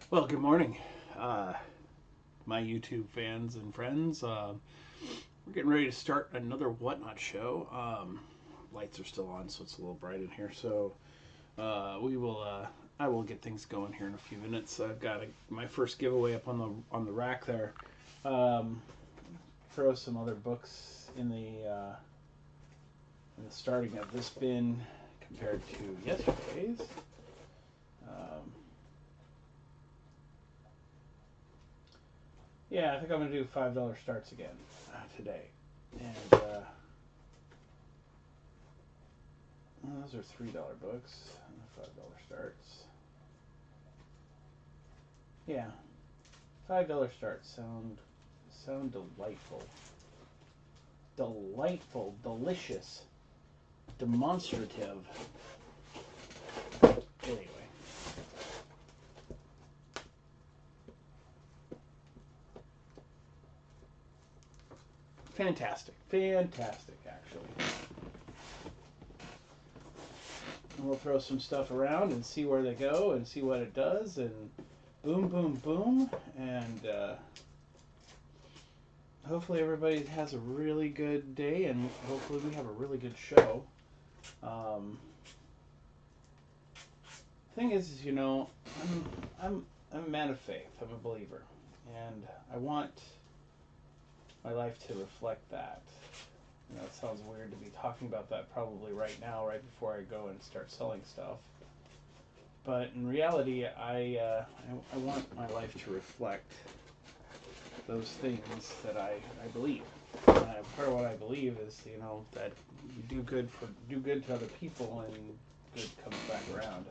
Well, good morning, uh, my YouTube fans and friends. We're getting ready to start another Whatnot show. Lights are still on, so it's a little bright in here. So we will. I will get things going here in a few minutes. I've got my first giveaway up on the rack there. Um, Throw some other books in the starting of this bin compared to yesterday's. Um, Yeah, I think I'm gonna do $5 starts again today, and well, those are $3 books, and $5 starts. Yeah, $5 starts sound delightful, delicious, demonstrative. Anyway, fantastic actually. And we'll throw some stuff around and see where they go and see what it does, and boom, boom, boom, and hopefully everybody has a really good day, and hopefully we have a really good show. Um, Thing is, I'm I'm a man of faith. I'm a believer, and I want my life to reflect that. It sounds weird to be talking about that probably right now, right before I go and start selling stuff. But in reality, I want my life to reflect those things that I believe. And part of what I believe is, that you do good to other people, and good comes back around.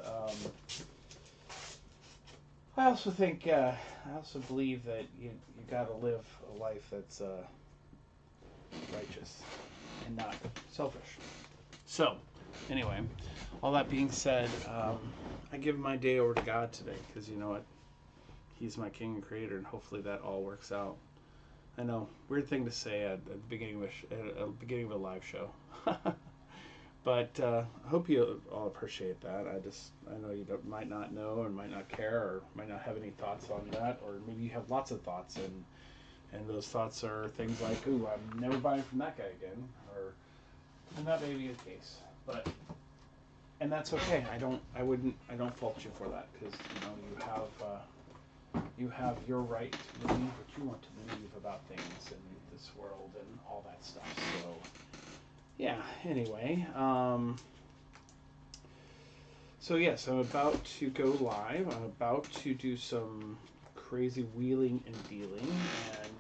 I also think I also believe that you got to live a life that's righteous and not selfish. So, anyway, all that being said, I give my day over to God today, because you know what, He's my King and Creator, and hopefully that all works out. I know, weird thing to say at the beginning of beginning of a live show. But I hope you all appreciate that. I know you might not know, and might not care, or might not have any thoughts on that, or maybe you have lots of thoughts, and those thoughts are things like, "Ooh, I'm never buying from that guy again," and that may be the case, but and that's okay. I don't fault you for that, because you have your right to believe what you want to believe about things in this world and all that stuff. So yeah. Anyway, so yes, I'm about to go live. I'm about to do some crazy wheeling and dealing,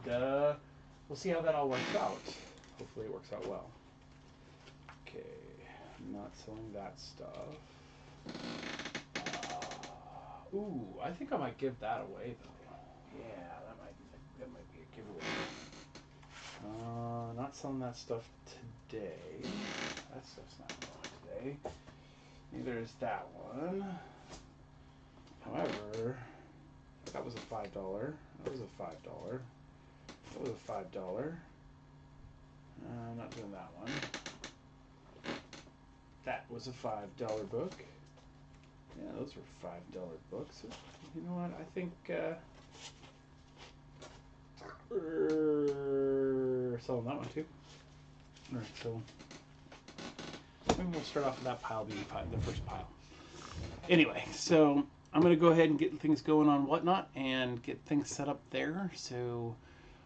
and we'll see how that all works out. Hopefully, it works out well. Okay, I'm not selling that stuff. Ooh, I think I might give that away though. Yeah, that might be a giveaway. Not selling that stuff today. That stuff's not going today. Neither is that one. However, that was a $5. That was a $5. That was a $5. I'm not doing that one. That was a $5 book. Yeah, those were $5 books. You know what? I think selling that one too. All right, so maybe we'll start off with that pile being the first pile. Anyway, so I'm going to go ahead and get things going on Whatnot and get things set up there. So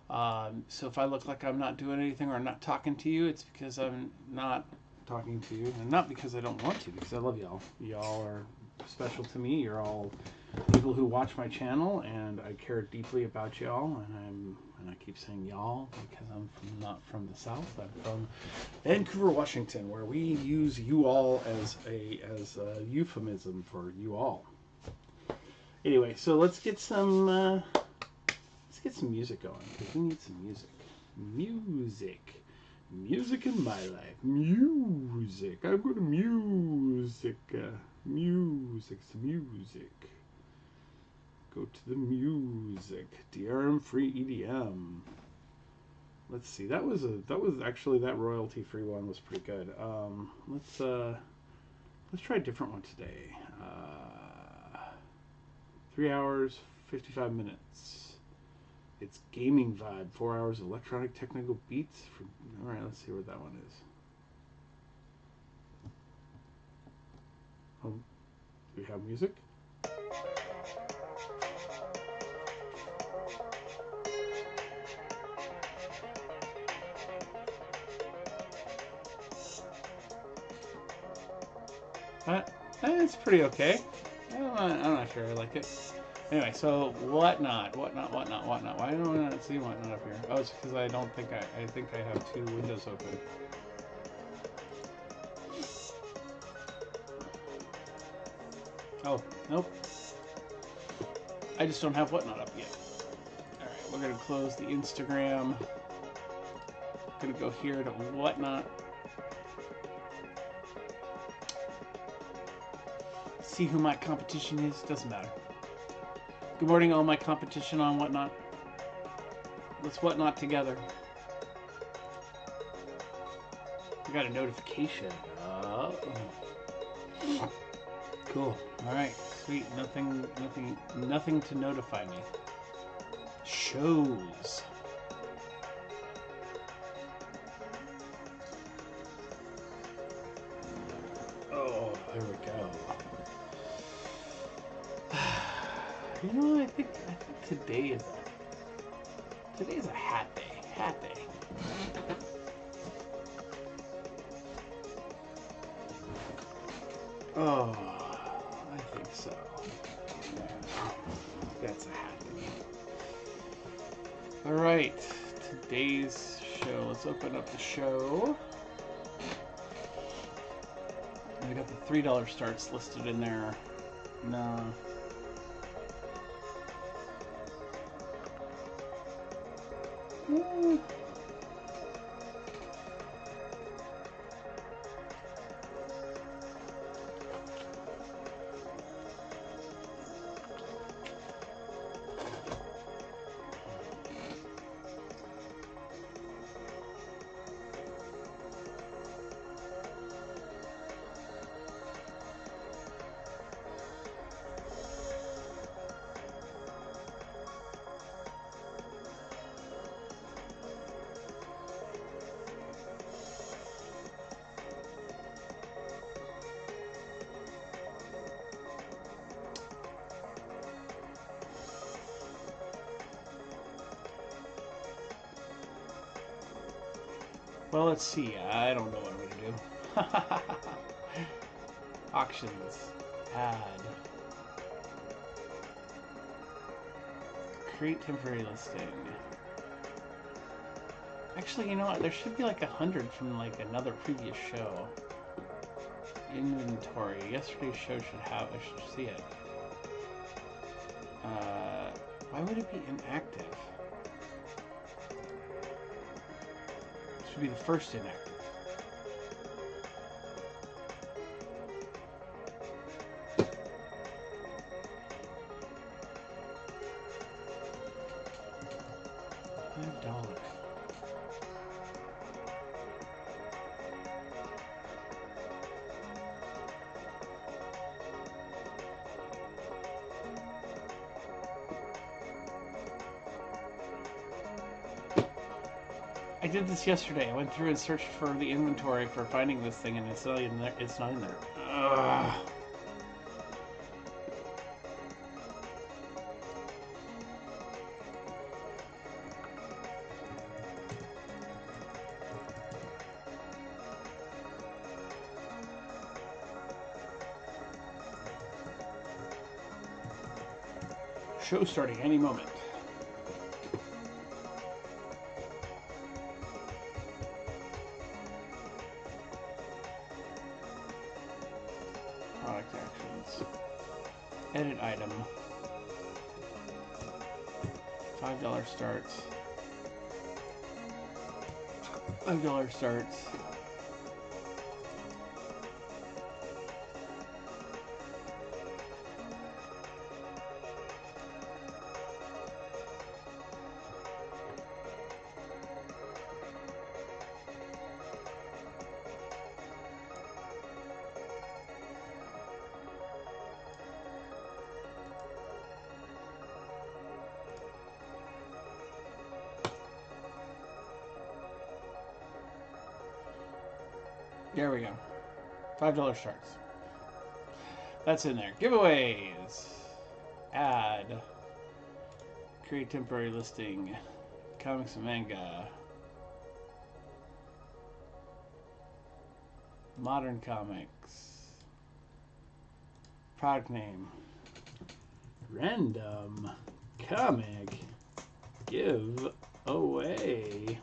if I look like I'm not doing anything or I'm not talking to you, it's because I'm not talking to you, and not because I don't want to, because I love y'all. Y'all are special to me. You're all people who watch my channel, and I care deeply about y'all. And I keep saying y'all because I'm not from the South. I'm from Vancouver, Washington, where we use you all as a euphemism for you all. Anyway, so let's get some music going, because we need some music in my life. Music. I'm going to music. Music. Go to the music. DRM free EDM. Let's see. That was actually, that royalty free one was pretty good. Let's try a different one today. 3 hours, 55 minutes. It's gaming vibe. 4 hours of electronic technical beats. All right, let's see where that one is. Do we have music? It's pretty okay. I'm not sure I like it. Anyway, so whatnot. Why don't I not see whatnot up here? Oh, it's because I think I have two windows open. Oh, nope. I just don't have whatnot up yet. Alright, we're gonna close the Instagram. Gonna go here to whatnot. See who my competition is. Doesn't matter. Good morning, all my competition on whatnot. Let's whatnot together. We got a notification. Cool. All right. Sweet. Nothing to notify me. Shows. Oh, there we go. You know, I think today's a hat day. Hat day. Oh, I think so. That's a hat day. All right, today's show. Let's open up the show. We got the $3 starts listed in there. No. Well, let's see. I don't know what I'm going to do. Auctions. Add. Create temporary listing. Actually, you know what? There should be like 100 from like another previous show. Inventory. Yesterday's show should have. I should see it. Why would it be inactive? Be the first inactive. $5. I did this yesterday. I went through and searched for the inventory for finding this thing, and it's not in there. It's not in there. Ugh. Show starting any moment. Product actions. Edit item. $5 starts. $5 starts. There we go. $5 starts. That's in there. Giveaways. Add. Create temporary listing. Comics and manga. Modern comics. Product name. Random comic give away.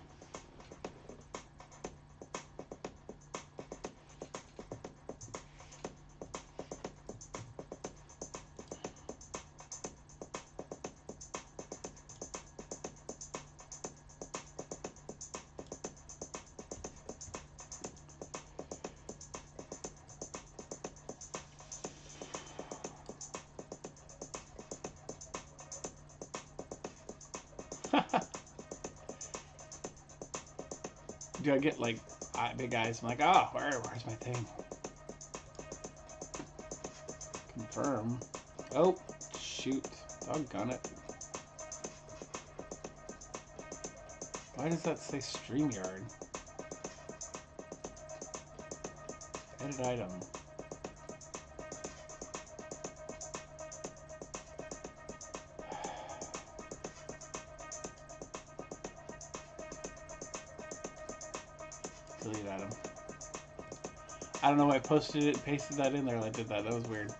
Do I get like big eyes? I'm like, oh, where's my thing? Confirm. Oh, shoot. Doggone it. Why does that say StreamYard? Edit item. Delete item. I don't know why I posted it, pasted that in there. I did that. That was weird.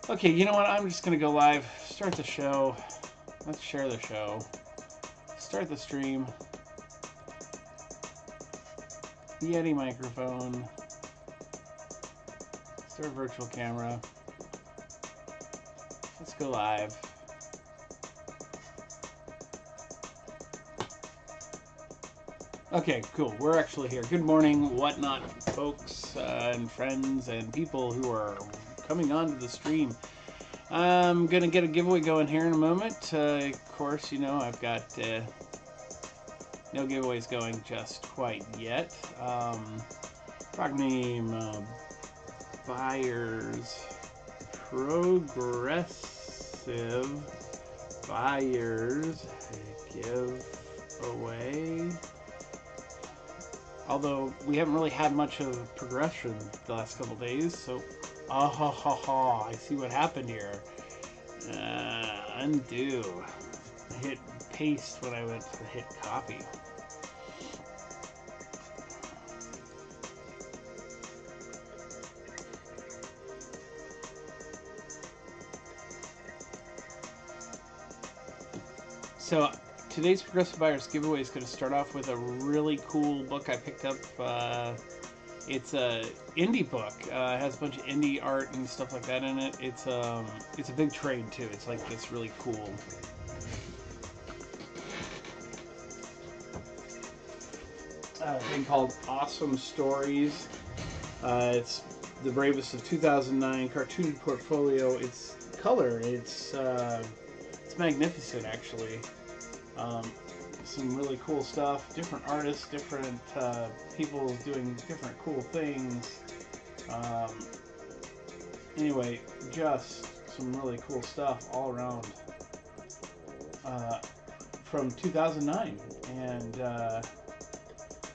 Okay, you know what? I'm just gonna go live. Start the show. Let's share the show. Start the stream. Yeti microphone. Start virtual camera. Let's go live. Okay, cool. We're actually here. Good morning, whatnot, folks and friends and people who are coming onto the stream. I'm gonna get a giveaway going here in a moment. Of course, you know I've got no giveaways going just quite yet. Product name: Buyers Progressive Buyers Give Away. Although we haven't really had much of progression the last couple days, so I see what happened here. Undo. Hit paste when I went to hit copy. So today's Progressive Buyers giveaway is going to start off with a really cool book I picked up. It's a indie book. It has a bunch of indie art and stuff like that in it. It's a big trade too. It's like this really cool thing called Awesome Stories. It's the bravest of 2009 cartoon portfolio. It's color. It's magnificent actually. Some really cool stuff, different artists, different people doing different cool things. Anyway, just some really cool stuff all around from 2009, and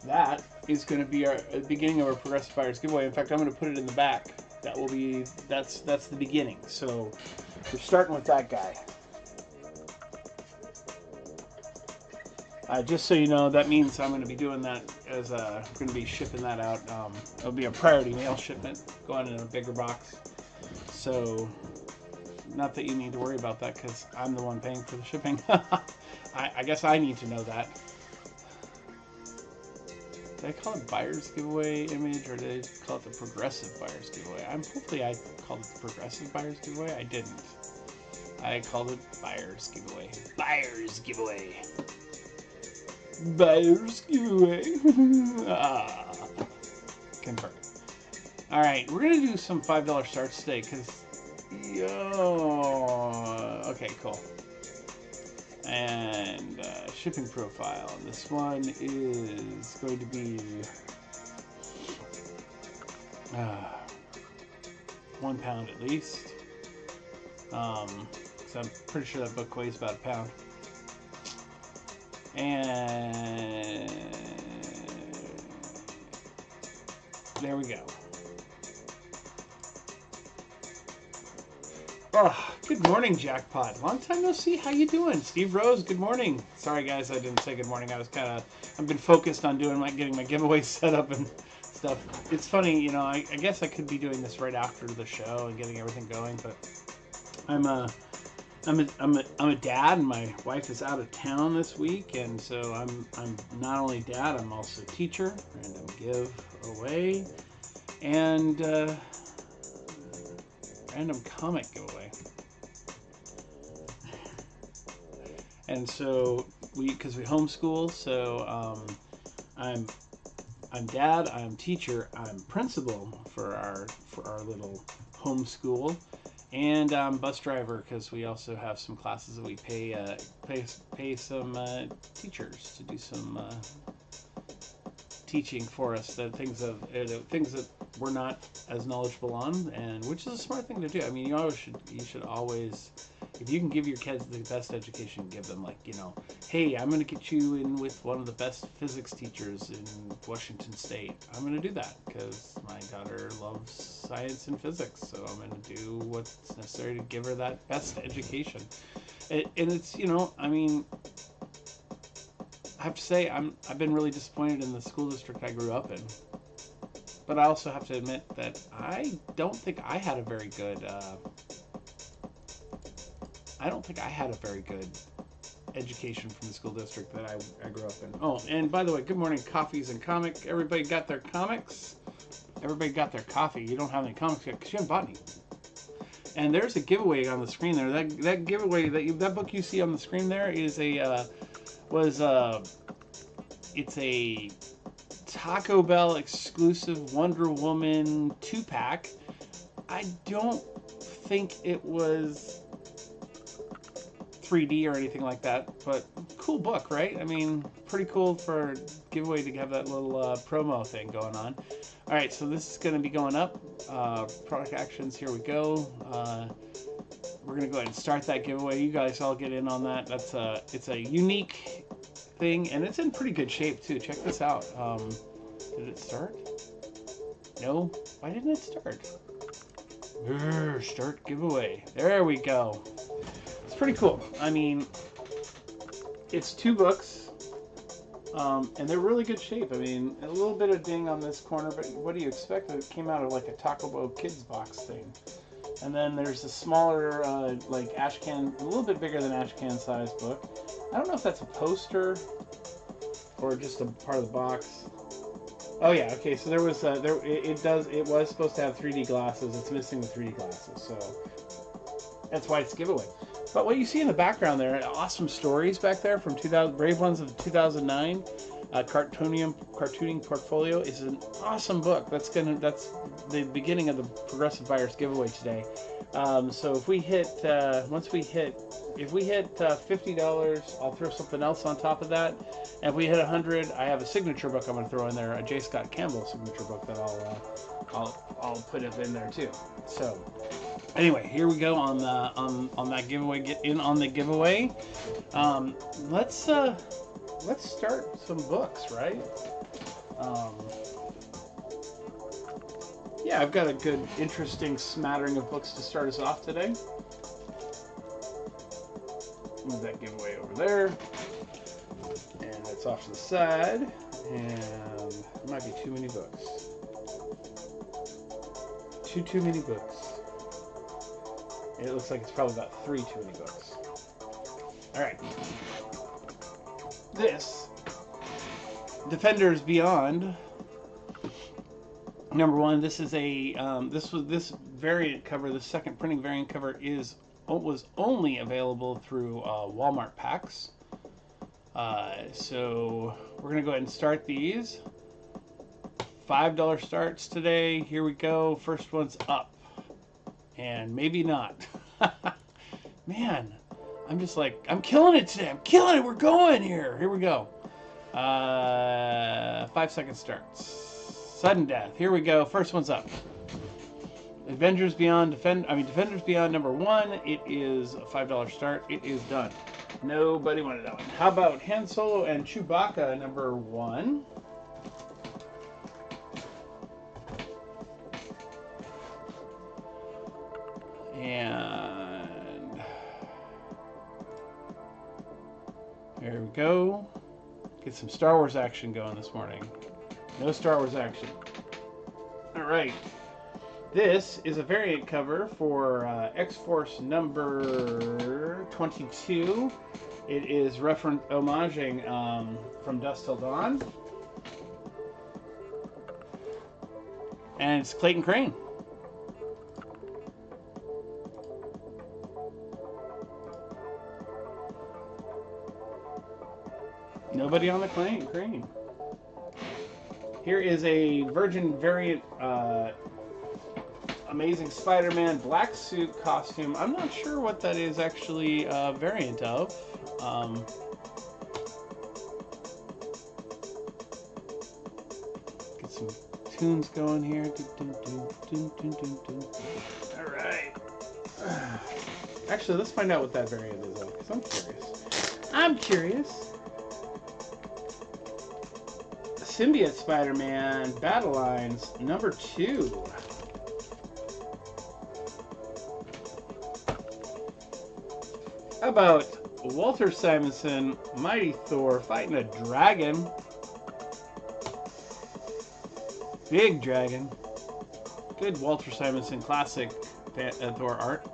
that is going to be our beginning of our Progressive Buyers giveaway. In fact, I'm going to put it in the back. That will be that's the beginning. So we're starting with that guy. Just so you know, that means I'm going to be doing that as I'm going to be shipping that out. It'll be a priority mail shipment going in a bigger box. So, not that you need to worry about that because I'm the one paying for the shipping. I guess I need to know that. Did I call it Buyer's Giveaway Image or did I call it the Progressive Buyer's Giveaway? Hopefully I called it the Progressive Buyer's Giveaway. I didn't. I called it Buyer's Giveaway. Buyer's Giveaway. Buyer's giveaway. Confirm. Alright, we're going to do some $5 starts today because, okay, cool. And shipping profile. This one is going to be £1 at least. So I'm pretty sure that book weighs about £1. And There we go. Oh, good morning, Jackpot. Long time no see. How you doing? Steve Rose, good morning. Sorry, guys, I didn't say good morning. I've been focused on getting my giveaways set up and stuff. It's funny, you know, I guess I could be doing this right after the show and getting everything going, but I'm a dad, and my wife is out of town this week, and so I'm not only dad, I'm also teacher, random giveaway, and random comic giveaway. And so because we homeschool, so I'm dad, I'm teacher, I'm principal for our little homeschool, and I'm bus driver because we also have some classes that we pay some teachers to do some teaching for us, things that we're not as knowledgeable on, and which is a smart thing to do. I mean, you should always, if you can give your kids the best education, give them, like, you know, hey, I'm going to get you in with one of the best physics teachers in Washington State. I'm going to do that because my daughter loves science and physics, so I'm going to do what's necessary to give her that best education. And it's, you know, I mean, I have to say I've been really disappointed in the school district I grew up in. But I also have to admit that I don't think I had a very good education from the school district that I grew up in. Oh, and by the way, good morning, Coffees and Comic. Everybody got their comics? Everybody got their coffee. You don't have any comics yet because you haven't bought any. And there's a giveaway on the screen there. That giveaway, that book you see on the screen there is it's a Taco Bell exclusive Wonder Woman 2-pack. I don't think it was 3D or anything like that, but cool book, right? I mean, pretty cool for giveaway to have that little promo thing going on. All right, so this is going to be going up. Product actions, here we go. We're going to go ahead and start that giveaway. You guys all get in on that. It's a unique thing, and it's in pretty good shape too. Check this out. Did it start? No? Why didn't it start? Start giveaway. There we go. It's pretty cool. I mean, it's 2 books, and they're really good shape. I mean, a little bit of ding on this corner, but what do you expect? It came out of like a Taco Bell kids box thing. And then there's a smaller, like ash can, a little bit bigger than ash can size book. I don't know if that's a poster or just a part of the box. Oh yeah, okay. So there was it was supposed to have 3D glasses. It's missing the 3D glasses, so that's why it's a giveaway. But what you see in the background there, awesome stories back there from Brave Ones of 2009. Cartooning Portfolio is an awesome book. That's the beginning of the Progressive Buyers giveaway today. So if we hit $50, I'll throw something else on top of that. And if we hit 100, I have a signature book I'm going to throw in there, a J. Scott Campbell signature book that I'll put up in there too. So anyway, here we go on that giveaway. Get in on the giveaway. Let's start some books, right? Yeah, I've got a good, interesting smattering of books to start us off today. Move that giveaway over there. And that's off to the side. And it might be too many books. Too many books. It looks like it's probably about 3 too many books. Alright. This Defenders Beyond #1. This is a this variant cover. The second printing variant cover was only available through Walmart packs. So we're gonna go ahead and start these. $5 starts today. Here we go. First one's up, and maybe not. Man. I'm killing it today. I'm killing it. We're going here. Here we go. 5-second starts. Sudden death. Here we go. First one's up. Defenders Beyond #1. It is a $5 start. It is done. Nobody wanted that one. How about Han Solo and Chewbacca #1? And there we go. Get some Star Wars action going this morning. No Star Wars action. All right. This is a variant cover for X-Force number 22. It is homaging From Dusk Till Dawn. And it's Clayton Crane. Nobody on the Crane. Here is a Virgin variant Amazing Spider-Man black suit costume. I'm not sure what that is actually a variant of. Get some tunes going here. All right. Actually, let's find out what that variant is of, because I'm curious. Symbiote Spider-Man Battle Lines number 2. How about Walter Simonson, Mighty Thor fighting a dragon? Big dragon. Good Walter Simonson classic Thor art.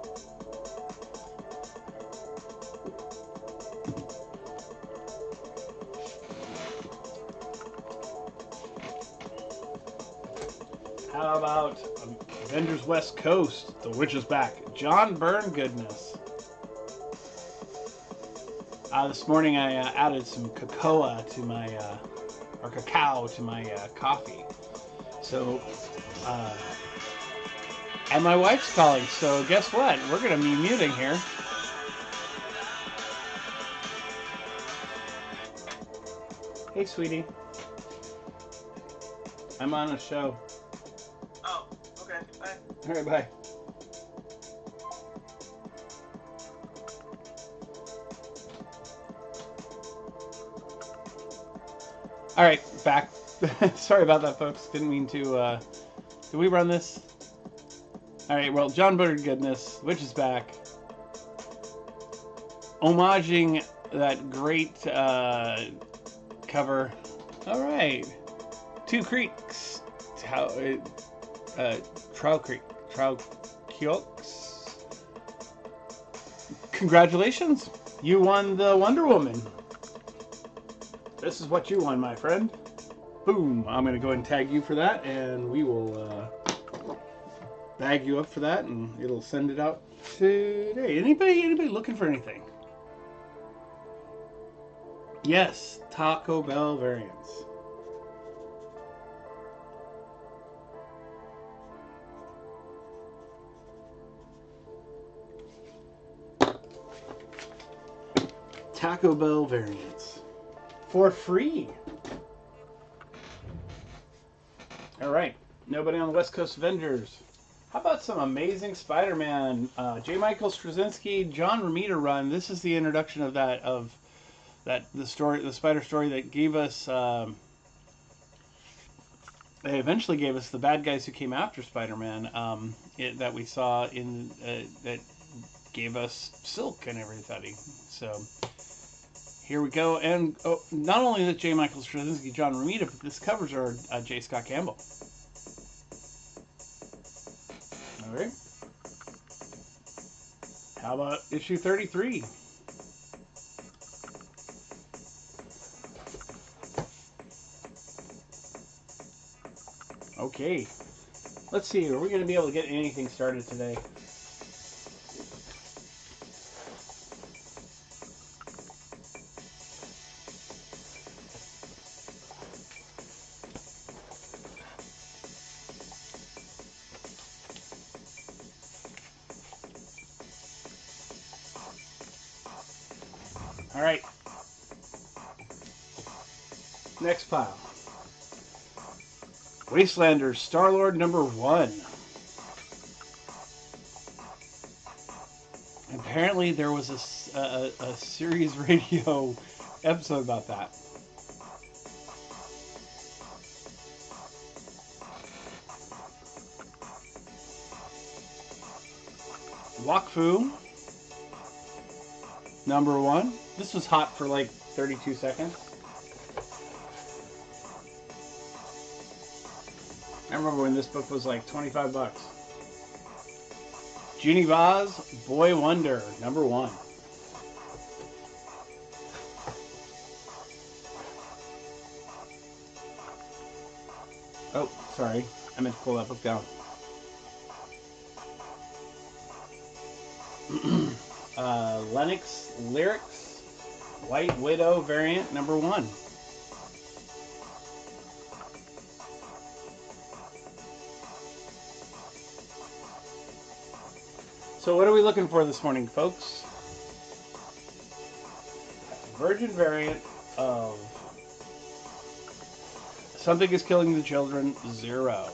How about Avengers West Coast? The Witch is Back. John Byrne goodness. This morning I added some cacao to my coffee. So, and my wife's calling. So guess what? We're gonna be muting here. Hey, sweetie. I'm on a show. Oh, okay. Bye. All right, bye. All right, back. Sorry about that, folks. Didn't mean to. Did we run this? All right. Well, John Byrne goodness, Witch is Back. Homaging that great cover. All right. Two Creeks. Trout Creek. Congratulations. You won the Wonder Woman. This is what you won, my friend. Boom. I'm going to go ahead and tag you for that, and we will bag you up for that, and it'll send it out today. Anybody looking for anything? Yes, Taco Bell variants. Taco Bell variants. For free. All right. Nobody on the West Coast Avengers. How about some Amazing Spider-Man? J. Michael Straczynski, John Romita run. This is the introduction of the Spider story that gave us. They eventually gave us the bad guys who came after Spider-Man. That we saw in that gave us Silk and everybody. So. Here we go, and not only is it J. Michael Straczynski, John Romita, but this covers are J. Scott Campbell. All right. How about issue 33? Okay. Let's see. Are we going to be able to get anything started today? All right. Next pile. Wastelanders, Star-Lord number 1. Apparently there was a series radio episode about that. Wakfu, #1. This was hot for like 32 seconds. I remember when this book was like 25 bucks. Junie Vaz, Boy Wonder, #1. Oh, sorry. I meant to pull that book down. Lennox Lyrics, White Widow variant, #1. So what are we looking for this morning, folks? Virgin variant of Something is Killing the Children, 0.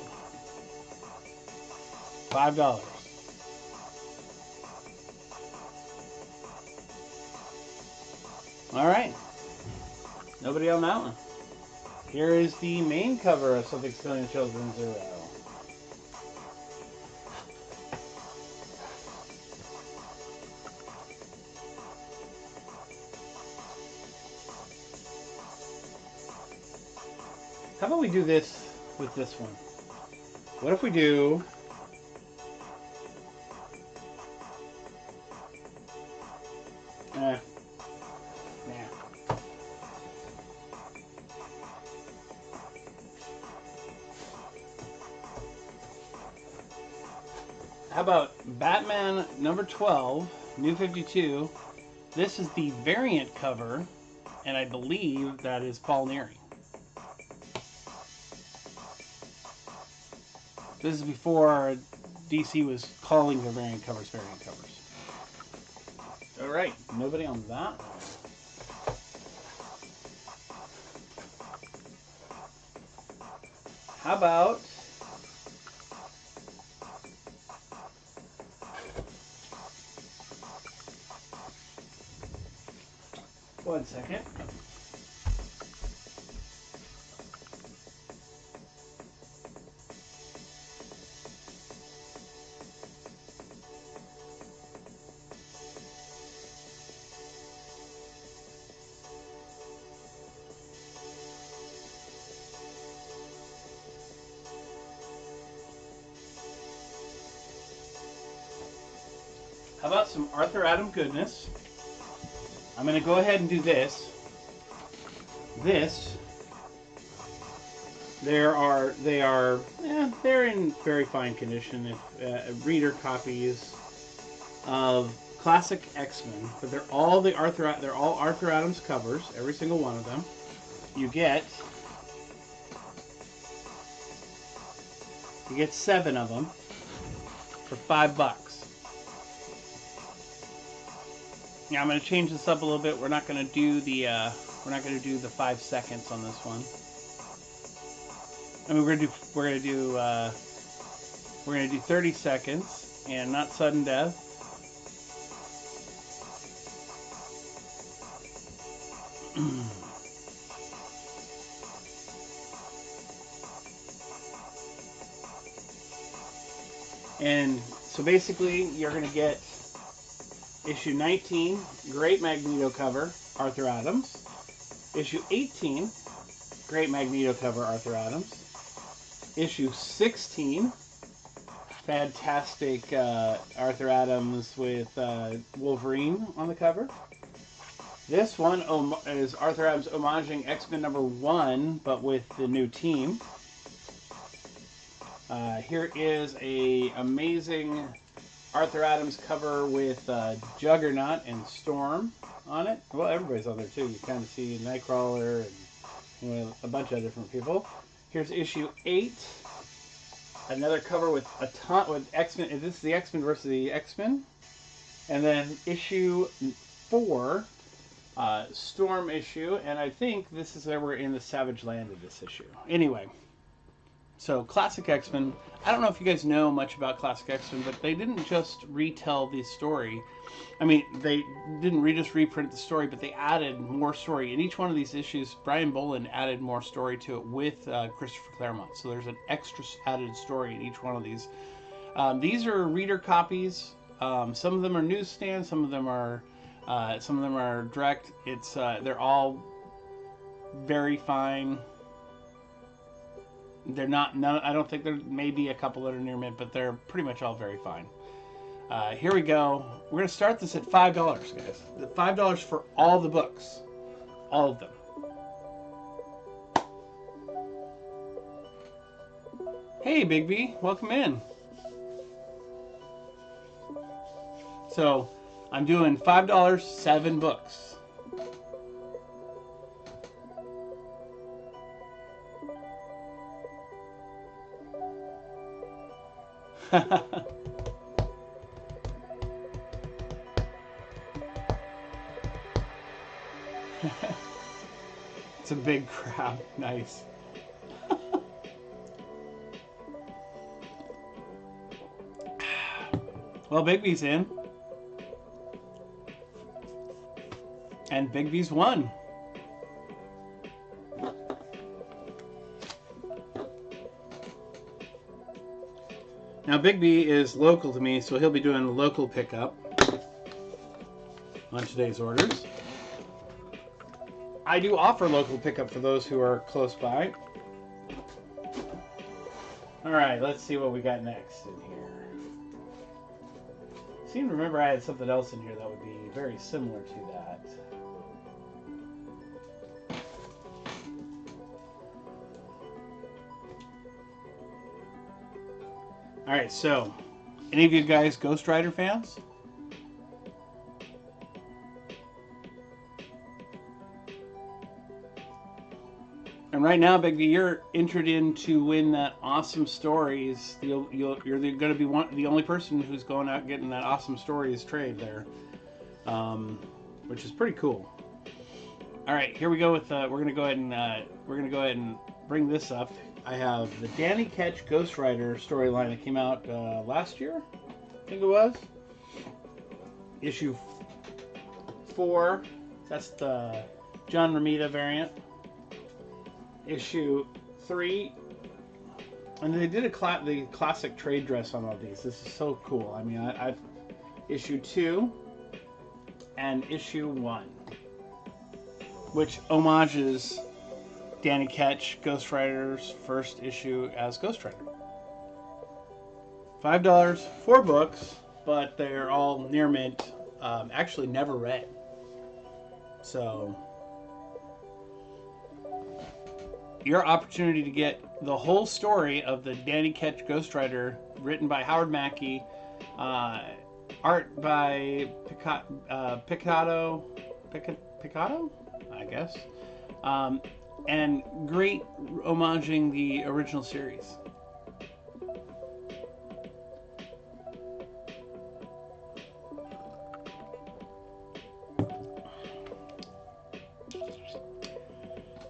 $5. All right. Nobody on that one. Here is the main cover of Something's Killing the Children, 0. How about we do this with this one? What if we do... Nah. How about Batman #12, New 52? This is the variant cover, and I believe that is Paul Neary. This is before DC was calling the variant covers. All right, nobody on that one. How about one second. How about some Arthur Adam goodness? I'm going to go ahead and do this. They're in very fine condition. If reader copies of classic X-Men, but they're all Arthur Adams covers, every single one of them. You get 7 of them for $5. Yeah, I'm going to change this up a little bit. We're not going to do the 5 seconds on this one. I mean, we're gonna do 30 seconds and not sudden death. And so basically, you're gonna get issue 19, Great Magneto cover, Arthur Adams. Issue 18, Great Magneto cover, Arthur Adams. Issue 16, fantastic Arthur Adams with Wolverine on the cover. This one is Arthur Adams homaging X-Men #1, but with the new team. Here is a amazing Arthur Adams cover with Juggernaut and Storm on it. Well, everybody's on there too. You kind of see Nightcrawler and a bunch of different people. Here's issue 8. Another cover with X-Men. This is the X-Men versus the X-Men. And then issue 4, Storm issue. And I think this is where we're in the Savage Land of this issue. Anyway, so classic X-Men. I don't know if you guys know much about classic X-Men, but they didn't just retell the story. I mean, they didn't just reprint the story, but they added more story. In each one of these issues, Brian Boland added more story to it with Christopher Claremont. So there's an extra added story in each one of these. These are reader copies. Some of them are newsstand, some of them are direct. It's they're all very fine. They're not none. I don't think there may be a couple that are near mint, but they're pretty much all very fine. Here we go. We're gonna start this at $5, guys. $5 for all the books, all of them. Hey, Big B, welcome in. So, I'm doing $5, 7 books. It's a big crab. Nice. Well, Bigby's in. And Bigby's won. Now, Bigby is local to me, so he'll be doing a local pickup on today's orders. I do offer local pickup for those who are close by. All right, let's see what we got next in here. I seem to remember I had something else in here that would be very similar to that. All right, so any of you guys Ghost Rider fans? And right now, Bigby, you're entered in to win that awesome stories. You're going to be the only person who's going out getting that awesome stories trade there, which is pretty cool. All right, here we go with. We're going to go ahead and bring this up. I have the Danny Ketch Ghost Rider storyline that came out last year, I think it was. Issue 4. That's the John Romita variant. Issue 3, and they did the classic trade dress on all these. This is so cool. I mean, I've issue 2 and issue 1, which homages Danny Ketch, Ghost Rider's first issue as Ghost Rider. $5, 4 books, but they're all near mint. Actually, never read. So, your opportunity to get the whole story of the Danny Ketch Ghost Rider, written by Howard Mackey, art by Picado, I guess, and great homaging the original series.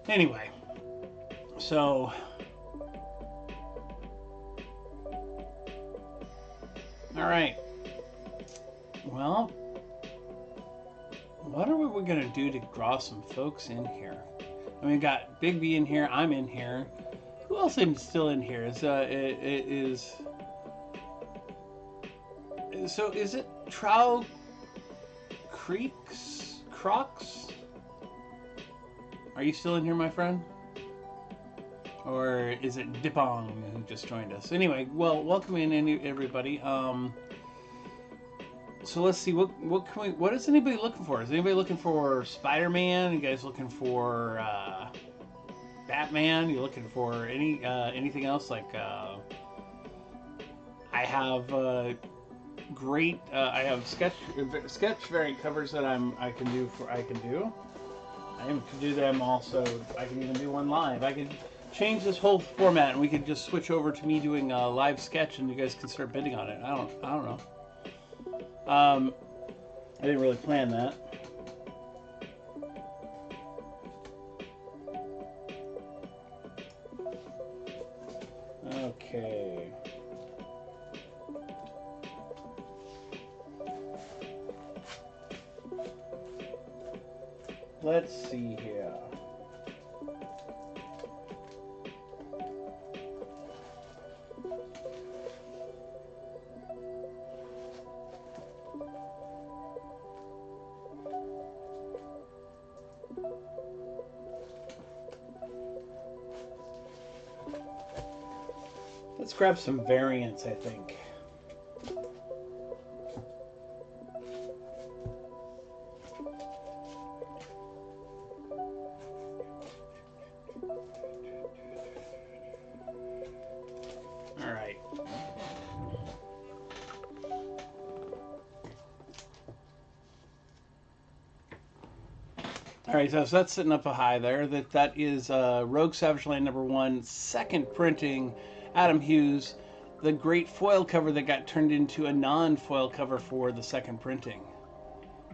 Anyway. So, all right. Well, what are we going to do to draw some folks in here? I mean, we got Big B in here. I'm in here. Who else is still in here? So is it Trow Crocs? Are you still in here, my friend? Or is it Dipong who just joined us? Anyway, well, welcome in everybody. So let's see, what is anybody looking for? Is anybody looking for Spider-Man? You guys looking for Batman? You looking for anything else? Like I have great. I have sketch variant covers that I can do. I can do them also. I can even do one live. I could change this whole format, and we could just switch over to me doing a live sketch, and you guys can start bidding on it. I don't know. I didn't really plan that. Okay. Let's see here. Let's grab some variants, I think. All right. All right, so that's sitting up a high there. That is Rogue Savage Land #1, second printing, Adam Hughes, the great foil cover that got turned into a non-foil cover for the second printing.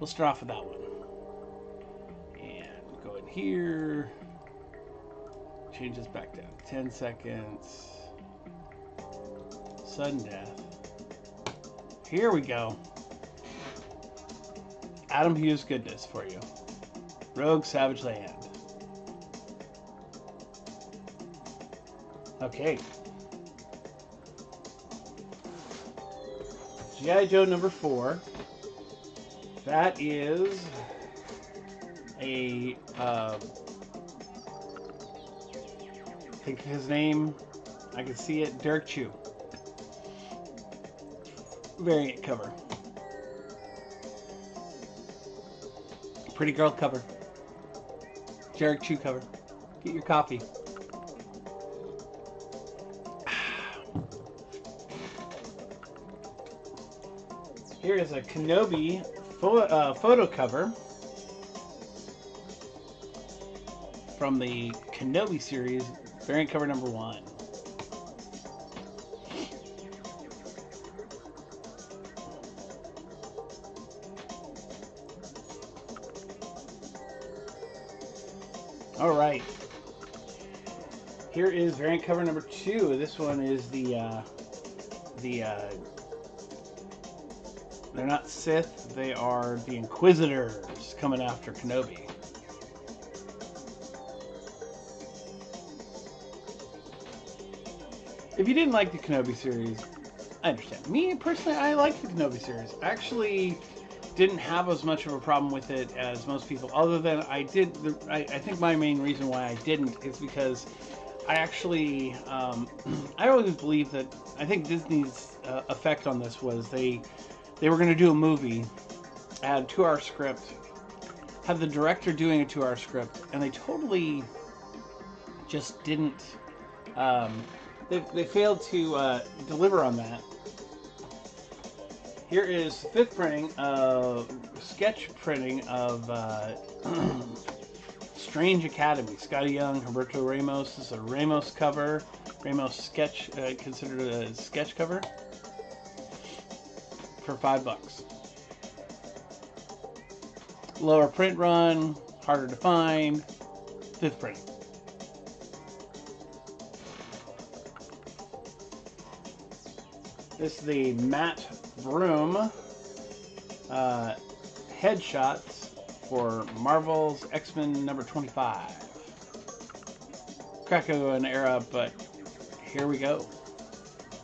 We'll start off with that one. And go in here. Change this back down. 10 seconds. Sudden death. Here we go. Adam Hughes goodness for you. Rogue Savage Land. Okay. G.I. Joe #4. That is a, I think his name, I can see it, Derek Chew. Variant cover. Pretty girl cover. Derek Chew cover. Get your copy. Here is a Kenobi photo cover from the Kenobi series, variant cover #1. All right. Here is variant cover #2. This one is they're not Sith, they are the Inquisitors coming after Kenobi. If you didn't like the Kenobi series, I understand. Me, personally, I like the Kenobi series. I actually didn't have as much of a problem with it as most people, other than I did. I think my main reason why I didn't is because I actually, I always believed that, I think Disney's effect on this was they were going to do a movie, had a 2-hour script, have the director doing a 2-hour script, and they totally just didn't, they failed to deliver on that. Here is 5th printing of, sketch printing of Strange Academy. Scotty Young, Humberto Ramos. This is a Ramos cover. Ramos sketch, considered a sketch cover. For $5. Lower print run, harder to find, 5th printing. This is the Matt Broom headshots for Marvel's X-Men #25. Crack of an era, but here we go.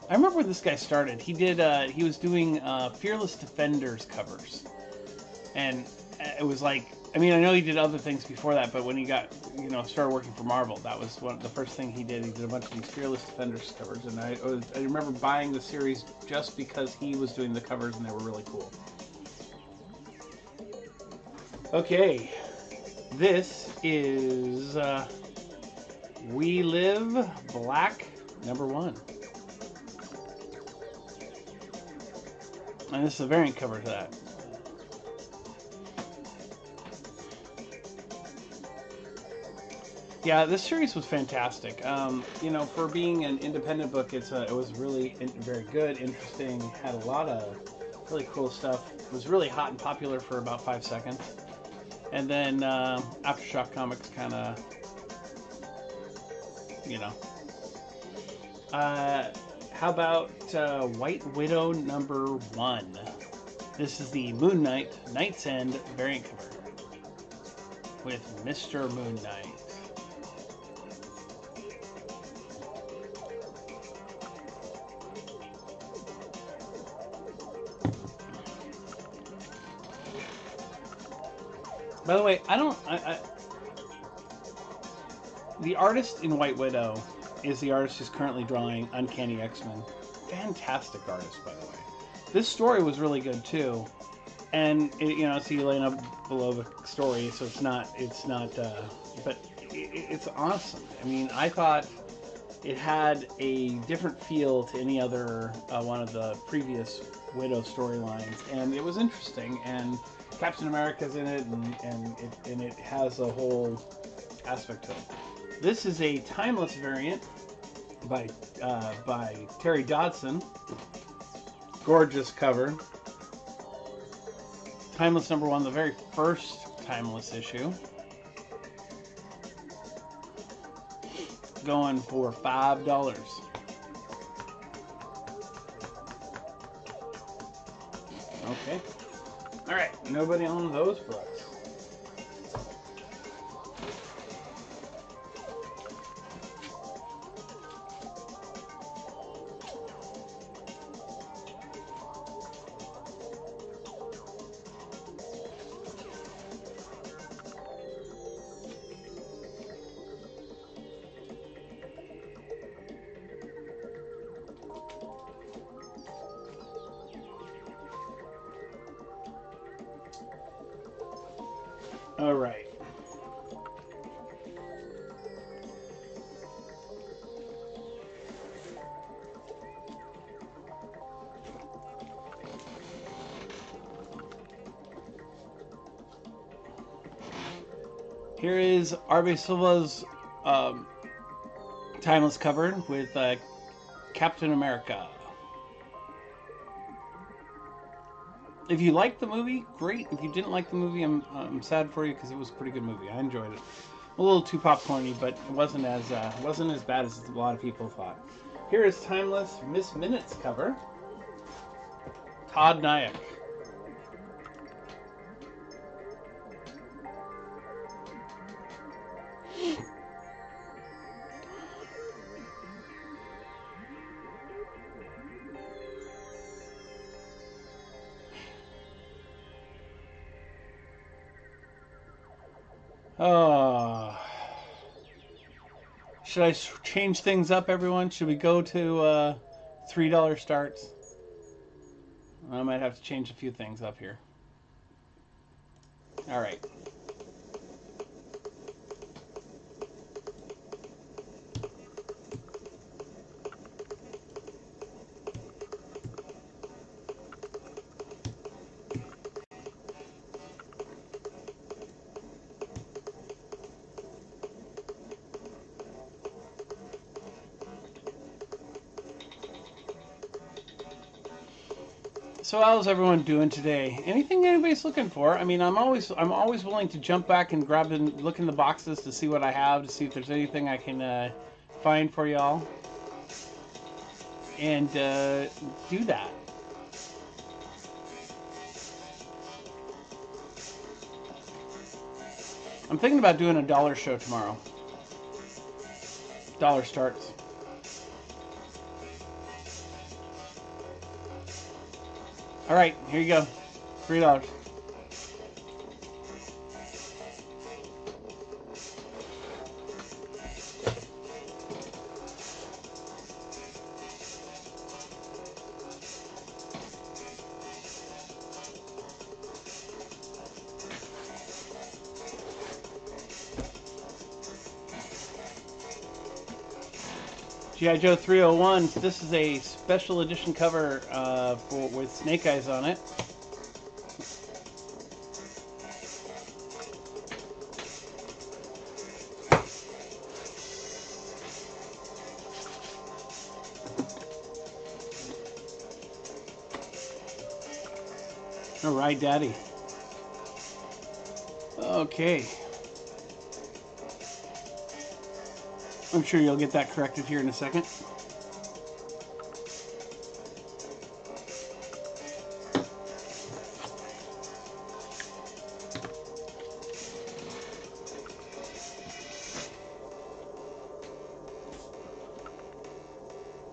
I remember when this guy started. He did. He was doing Fearless Defenders covers, and it was like. I mean, I know he did other things before that, but when he got, started working for Marvel, that was the first thing he did. He did a bunch of these Fearless Defenders covers, and I remember buying the series just because he was doing the covers, and they were really cool. Okay, this is We Live Black #1. And this is a variant cover to that. Yeah, this series was fantastic. For being an independent book, it was really very good, interesting, had a lot of really cool stuff. It was really hot and popular for about 5 seconds. And then Aftershock Comics kind of, how about White Widow #1? This is the Moon Knight Knight's End variant cover with Mr. Moon Knight. By the way, the artist in White Widow is the artist who's currently drawing Uncanny X-Men. Fantastic artist, by the way. This story was really good too, and see Elena below the story, so but it's awesome. I mean, I thought it had a different feel to any other one of the previous Widow storylines, and it was interesting. And Captain America's in it, and it has a whole aspect to it. This is a timeless variant by Terry Dodson. Gorgeous cover. Timeless #1, the very first Timeless issue. Going for $5. Okay. All right. Nobody on those books. All right. Here is Arbe Silva's timeless cover with Captain America. If you liked the movie, great. If you didn't like the movie, I'm sad for you because it was a pretty good movie. I enjoyed it. A little too popcorny, but it wasn't as bad as a lot of people thought. Here is timeless Miss Minutes cover. Todd Nyack. Oh. Should I change things up, everyone? Should we go to $3 starts? I might have to change a few things up here. All right. So how's everyone doing today? Anything anybody's looking for? I mean, I'm always willing to jump back and grab and look in the boxes to see what I have, to see if there's anything I can find for y'all, and do that. I'm thinking about doing a dollar show tomorrow. Dollar starts. All right, here you go. $3. G.I. Joe 301. This is a special edition cover with Snake Eyes on it. All right, Daddy. Okay. I'm sure you'll get that corrected here in a second.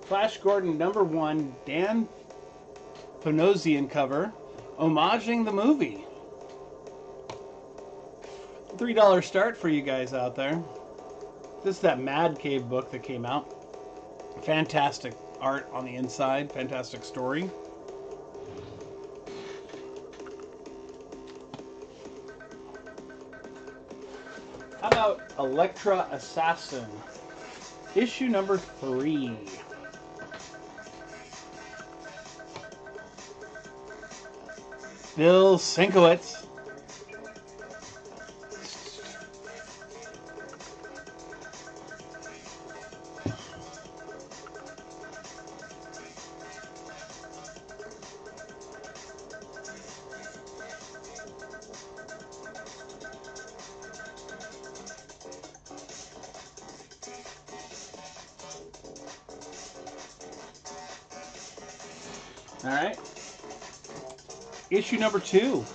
Flash Gordon #1, Dan Panosian cover, homaging the movie. $3 start for you guys out there. This is that Mad Cave book that came out. Fantastic art on the inside. Fantastic story. How about Elektra Assassin? Issue number 3. Bill Sienkiewicz. All right. Issue number 2.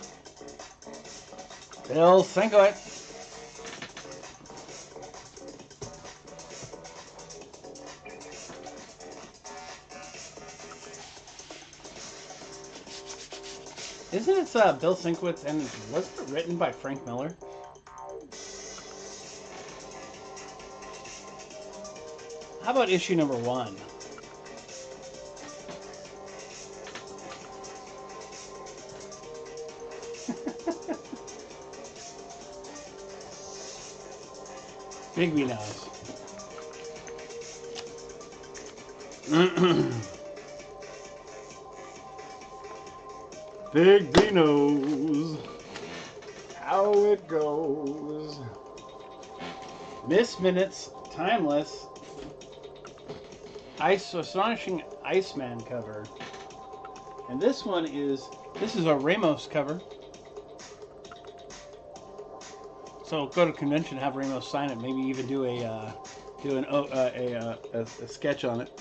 Bill Sienkiewicz. Isn't it Bill Sienkiewicz, and wasn't it written by Frank Miller? How about issue number 1? Bigby knows. Bigby knows how it goes. Miss Minutes, Timeless, Astonishing Iceman cover. And this is a Ramos cover. So go to convention, have Ramos sign it, maybe even do a sketch on it.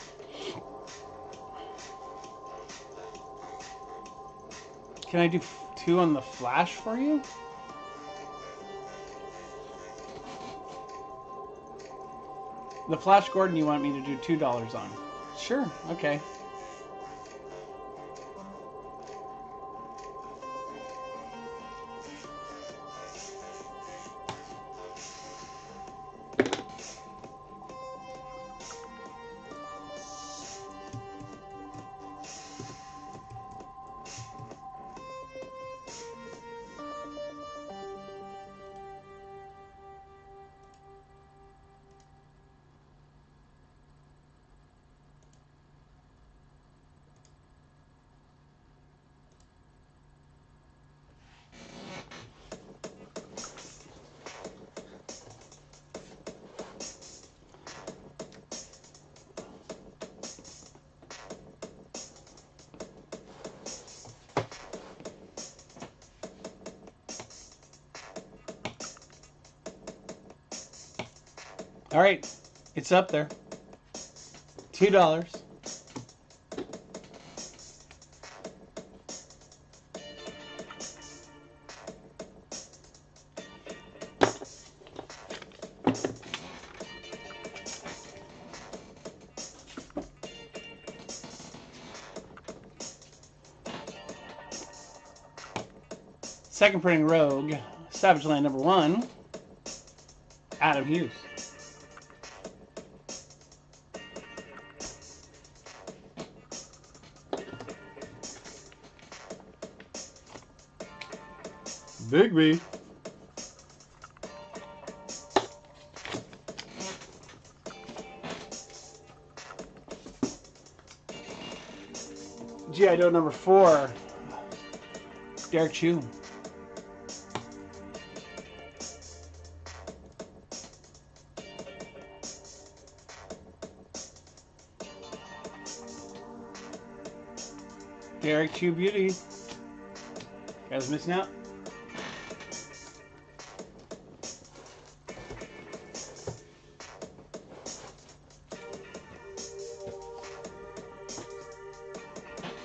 Can I do 2 on the Flash for you? The Flash Gordon you want me to do $2 on? Sure, okay. All right, it's up there. $2. Second printing Rogue, Savage Land number 1, Adam Hughes. Bigby. G.I. Joe number 4, Derek Chu. Derek Chu Beauty. Guys missing out?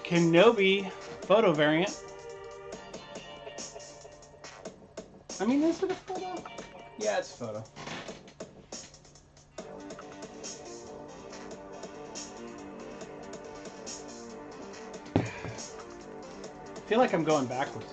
Kenobi photo variant. I mean, is it a photo? Yeah, it's a photo. I feel like I'm going backwards.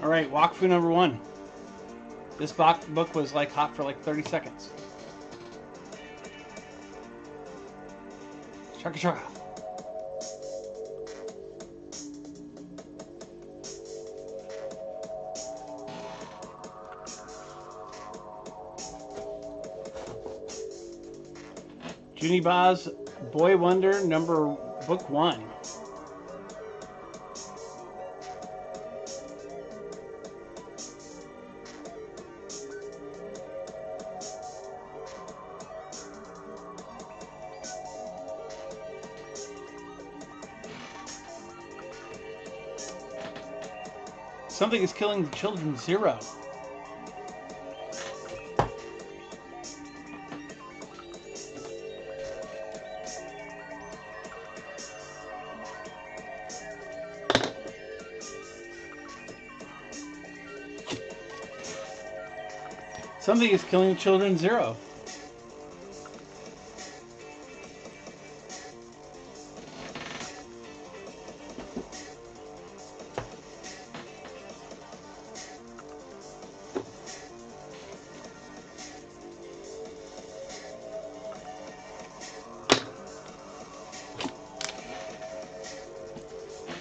All right, walkthrough number 1. This book was like hot for like 30 seconds. Shaka shaka. Juniba's Boy Wonder book 1. Something is killing the children. 0. Something is killing the children. 0.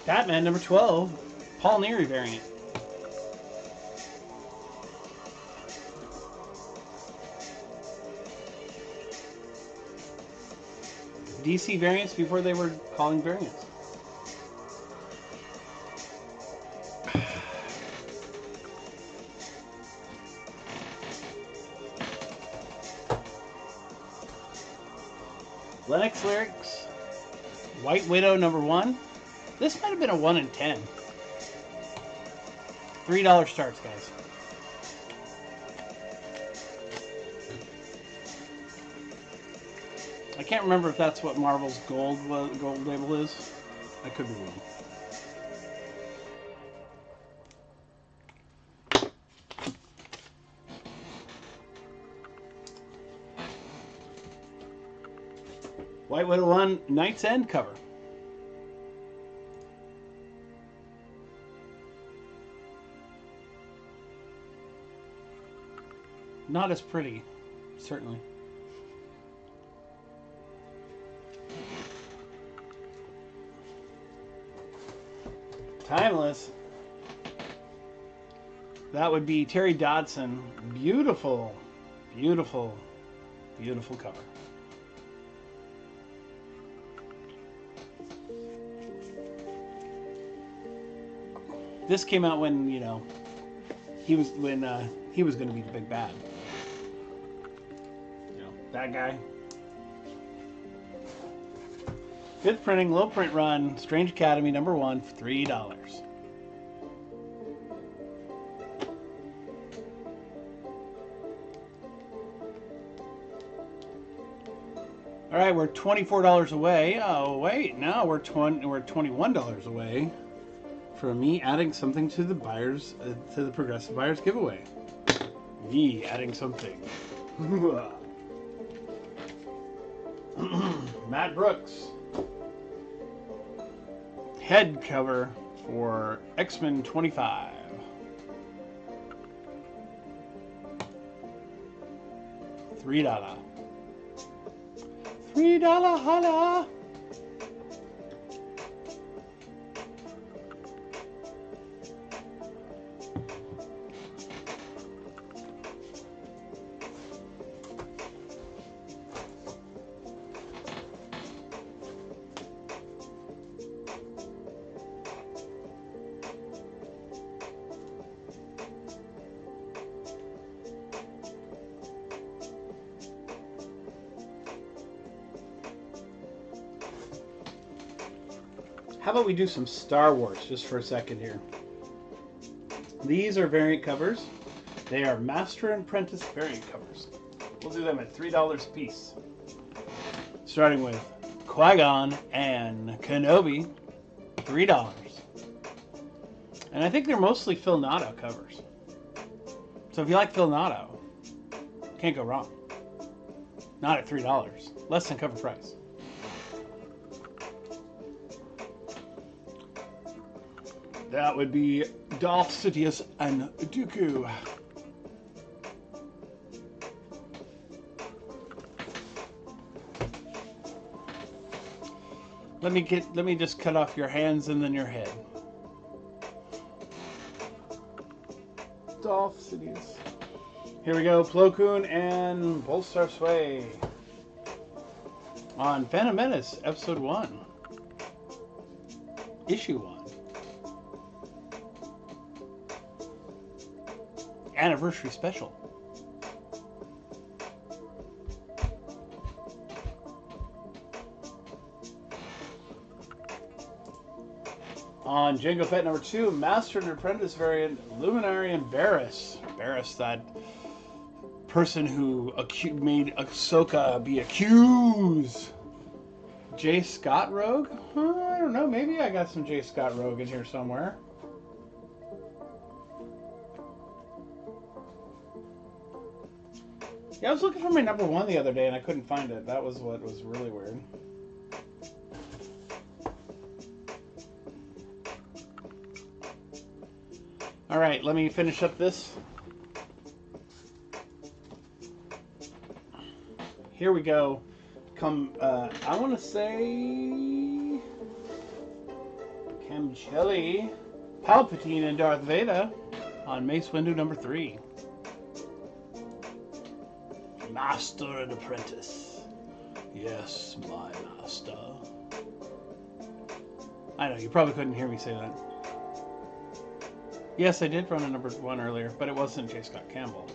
Batman number 12, Paul Neary variant. DC variants before they were calling variants. Lennox Lyrics, White Widow number 1. This might have been a 1 in 10. $3 starts, guys. I can't remember if that's what Marvel's gold label is. I could be wrong. White Widow 1 Knight's End cover. Not as pretty, certainly. Timeless. That would be Terry Dodson. Beautiful, beautiful, beautiful cover. This came out when, you know, he was going to be the big bad. You know, that guy. Fifth printing, low print run, Strange Academy number 1 for $3. All right, we're $24 away. Oh wait, no, we're $21 away from me adding something to the buyers to the Progressive Buyers giveaway. Me adding something. Matt Brooks. Head cover for X-Men 25. $3. $3 holla. How about we do some Star Wars just for a second here? These are variant covers. They are Master and Apprentice variant covers. We'll do them at $3 a piece. Starting with Qui-Gon and Kenobi, $3. And I think they're mostly Phil Notto covers. So if you like Phil Notto, can't go wrong. Not at $3. Less than cover price. That would be Dolph, Sidious, and Dooku. Let me just cut off your hands and then your head. Dolph, Sidious. Here we go, Plo Koon and Bolstar Sway on Phantom Menace, Episode 1, Issue 1. Anniversary Special. On Jango Fett number 2, Master and Apprentice variant, Luminary and Barriss. Barriss, that person who made Ahsoka be accused. J. Scott Rogue? I don't know, maybe I got some J. Scott Rogue in here somewhere. Yeah, I was looking for my number 1 the other day and I couldn't find it. That was what was really weird. Alright, let me finish up this. Here we go. I want to say Camchelli, Palpatine, and Darth Vader on Mace Windu number 3. Master and Apprentice. Yes, my master. I know, you probably couldn't hear me say that. Yes, I did run a number 1 earlier, but it wasn't J. Scott Campbell.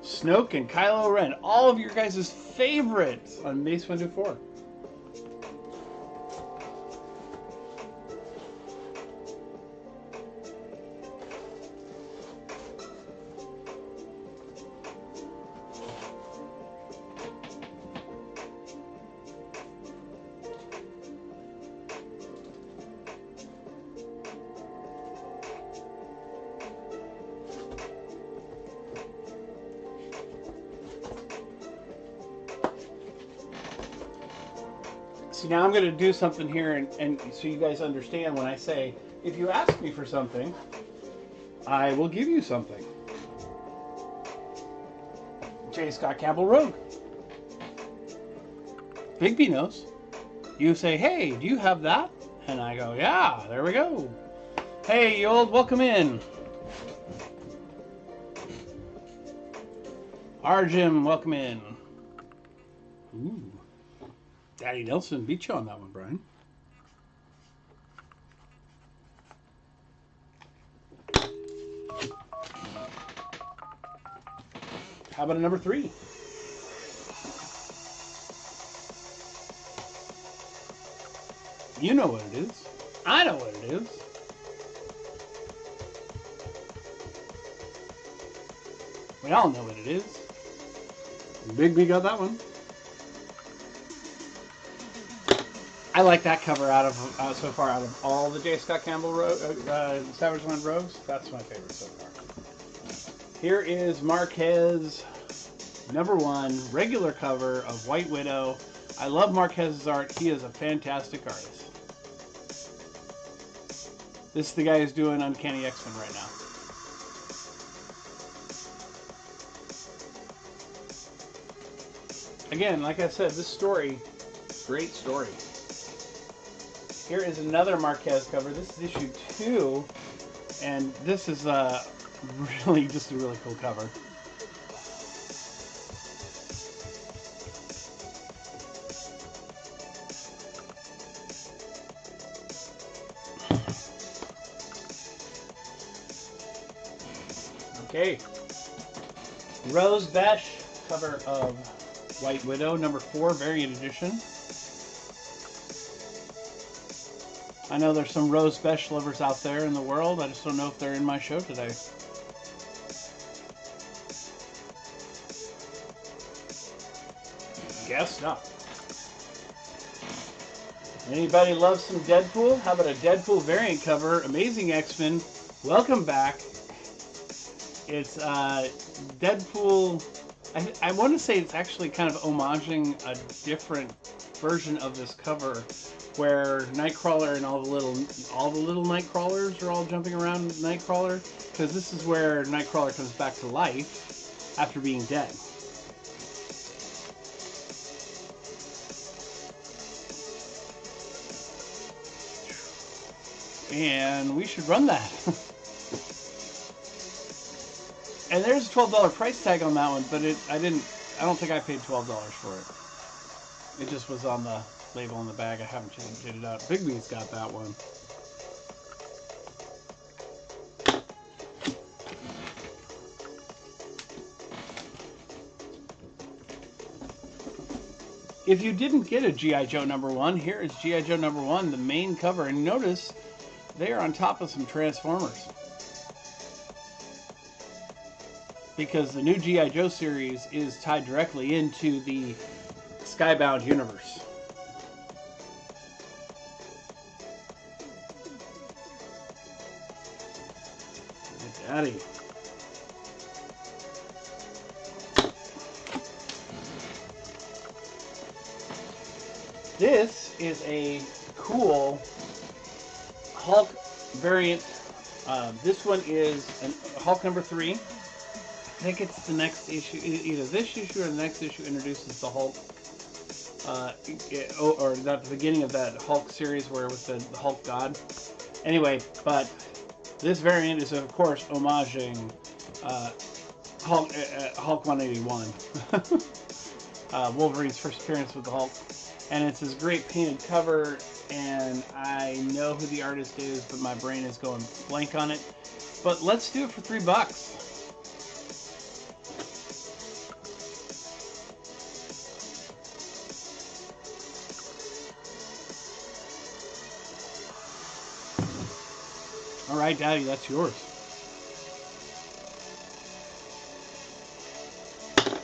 Snoke and Kylo Ren, all of your guys' favorites on Mace Windu 4. See, now I'm going to do something here, and so you guys understand when I say, if you ask me for something, I will give you something. J. Scott Campbell Rogue. Bigby knows. You say, hey, do you have that? And I go, yeah, there we go. Hey, you old, welcome in. Arjim, welcome in. Ooh. Daddy Nelson beat you on that one, Brian. How about a number 3? You know what it is. I know what it is. We all know what it is. Bigby got that one. I like that cover out of so far out of all the J. Scott Campbell Savage Land Rogues. That's my favorite so far. Here is Marquez, number 1, regular cover of White Widow. I love Marquez's art. He is a fantastic artist. This is the guy who's doing Uncanny X-Men right now. Again, like I said, this story, great story. Here is another Marquez cover. This is issue 2, and this is really just a really cool cover. Okay. Rose Besh, cover of White Widow, number 4, variant edition. I know there's some Rose Besh lovers out there in the world. I just don't know if they're in my show today. Guess not. Anybody love some Deadpool? How about a Deadpool variant cover? Amazing X-Men. Welcome back. It's Deadpool I want to say it's actually kind of homaging a different version of this cover, where Nightcrawler and all the little Nightcrawlers are all jumping around Nightcrawler, because this is where Nightcrawler comes back to life after being dead. And we should run that. And there's a $12 price tag on that one, but I don't think I paid $12 for it. It just was on the label in the bag. I haven't changed it up. Bigby's got that one. If you didn't get a G.I. Joe #1, here is G.I. Joe #1, the main cover. And notice they are on top of some Transformers. Because the new G.I. Joe series is tied directly into the Skybound universe. Daddy. This is a cool Hulk variant. This one is Hulk #3. I think it's the next issue, either this issue or the next issue introduces the Hulk, or at the beginning of that Hulk series where with the Hulk God. Anyway, but this variant is of course homaging Hulk 181, Wolverine's first appearance with the Hulk, and it's this great painted cover. And I know who the artist is, but my brain is going blank on it. But let's do it for $3. All right, Daddy, that's yours.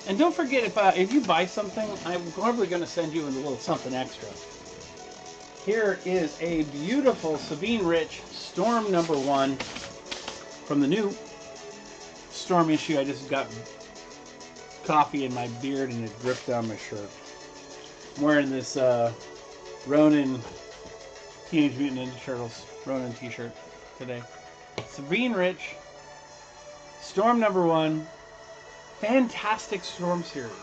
And don't forget, if you buy something, I'm probably going to send you a little something extra. Here is a beautiful Sabine Rich Storm #1 from the new Storm issue. I just got coffee in my beard and it dripped down my shirt. I'm wearing this Ronin Teenage Mutant Ninja Turtles Ronin t-shirt today. Sabine Rich, Storm #1, fantastic Storm series.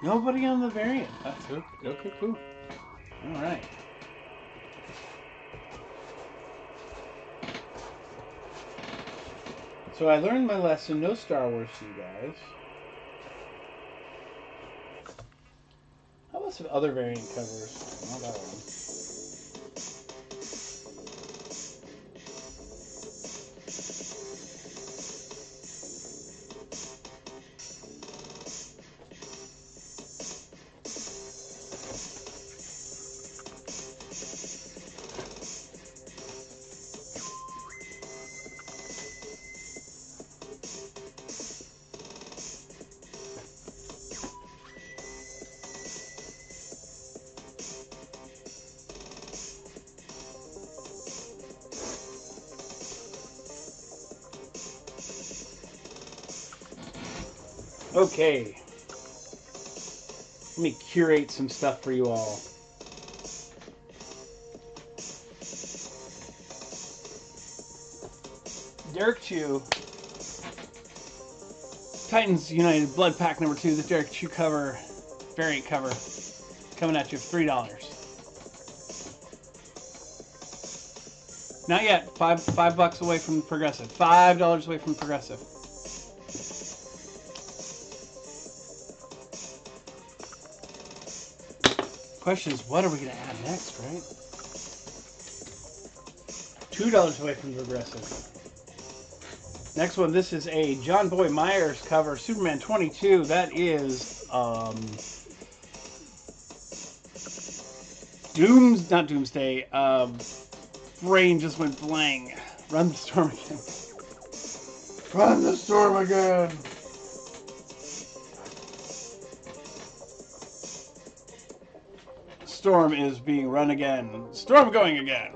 Nobody on the variant. That's okay, cool. All right. So I learned my lesson. No Star Wars, you guys. How about some other variant covers? Not that one. Okay, let me curate some stuff for you all. Derek Chew, Titans United Blood Pack #2, the Derek Chew cover, variant cover, coming at you for $3. Not yet. $5 away from Progressive. $5 away from Progressive. Question is, what are we going to add next, right? $2 away from Progressive. Next one, this is a John Boy Myers cover, Superman 22. That is, not Doomsday. Brain just went blang. Run the storm again. Run the storm again. Storm is being run again. Storm going again.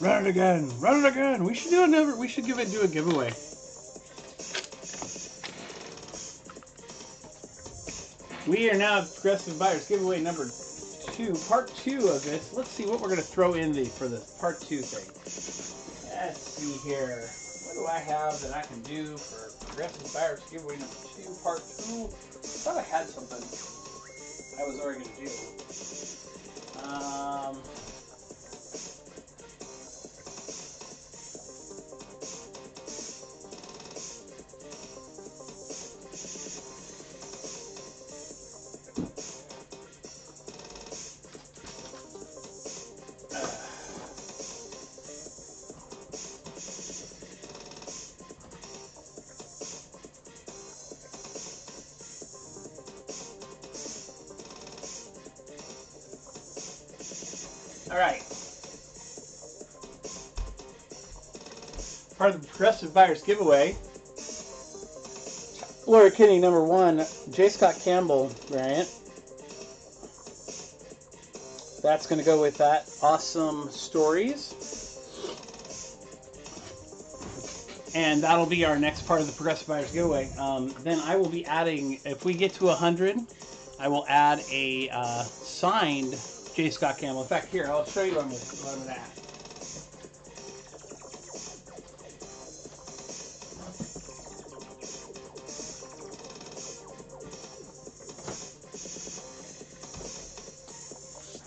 Run it again. Run it again. We should do another. We should do a giveaway. We are now at Progressive Buyers giveaway number 2, part 2 of this. Let's see what we're going to throw in for this part 2 thing. Let's see here. What do I have that I can do for Progressive Buyers giveaway number 2, part 2? I thought I had something I was already going to do. All right. Part of the Progressive Buyers giveaway. Laura Kinney, number 1, J. Scott Campbell variant. That's going to go with that. Awesome Stories. And that'll be our next part of the Progressive Buyers giveaway. Then I will be adding, if we get to 100, I will add a signed J. Scott Campbell. In fact, here, I'll show you what I'm going to add.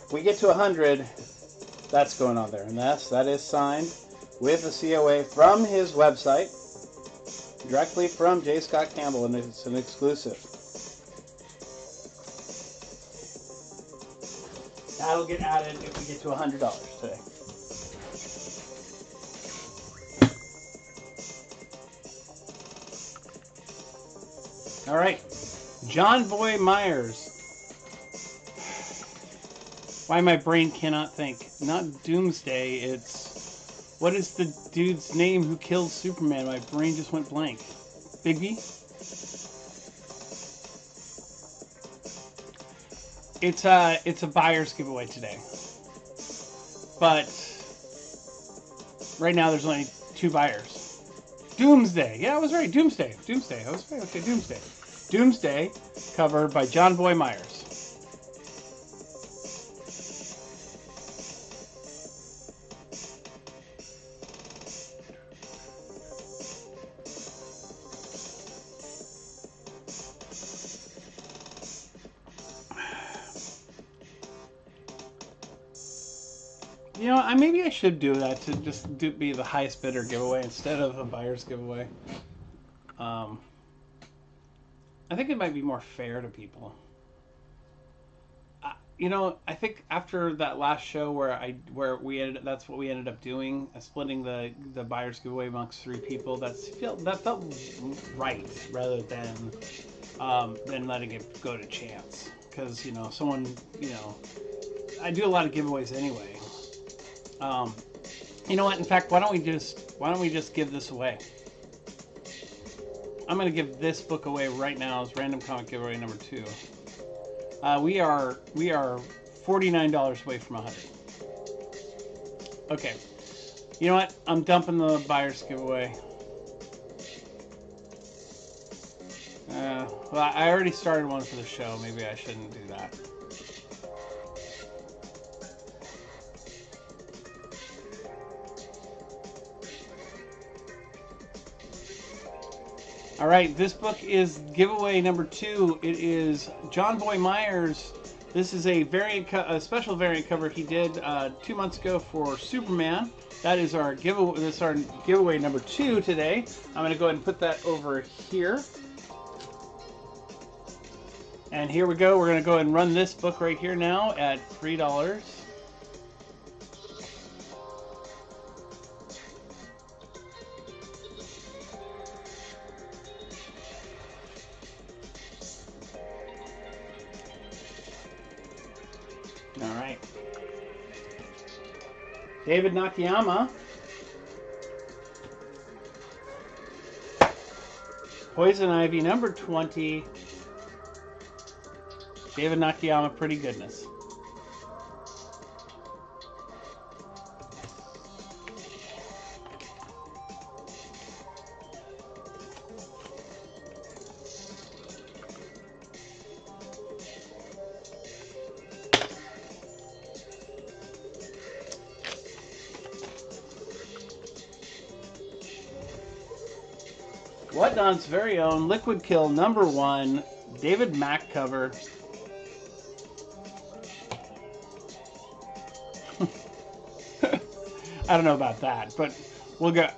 If we get to 100, that's going on there. And that is signed with a COA from his website, directly from J. Scott Campbell, and it's an exclusive. That'll get added if we get to $100 today. All right, John Boy Myers. Why my brain cannot think. Not Doomsday, it's... What is the dude's name who killed Superman? My brain just went blank. Bigby? It's a buyer's giveaway today. But right now there's only 2 buyers. Doomsday. Yeah, I was right. Doomsday. I was right. Okay, Doomsday. Doomsday, covered by John Boy Myers. You know, maybe I should do that to just be the highest bidder giveaway instead of a buyer's giveaway. I think it might be more fair to people. You know, I think after that last show that's what we ended up doing, splitting the buyer's giveaway amongst 3 people. That felt right rather than letting it go to chance. Because someone I do a lot of giveaways anyway. You know what? In fact, why don't we just give this away? I'm going to give this book away right now as random comic giveaway number 2. We are $49 away from 100. Okay. You know what? I'm dumping the buyer's giveaway. Well, I already started one for the show. Maybe I shouldn't do that. All right, this book is giveaway number 2. It is John Boy Myers. This is a special variant cover he did 2 months ago for Superman. That is our giveaway. This is our giveaway number 2 today. I'm going to go ahead and put that over here. And here we go. We're going to go ahead and run this book right here now at $3. All right. David Nakayama. Poison Ivy, number 20. David Nakayama, Pretty Goodness. Whatnot's very own Liquid Kill #1 David Mack cover. I don't know about that, but we'll go.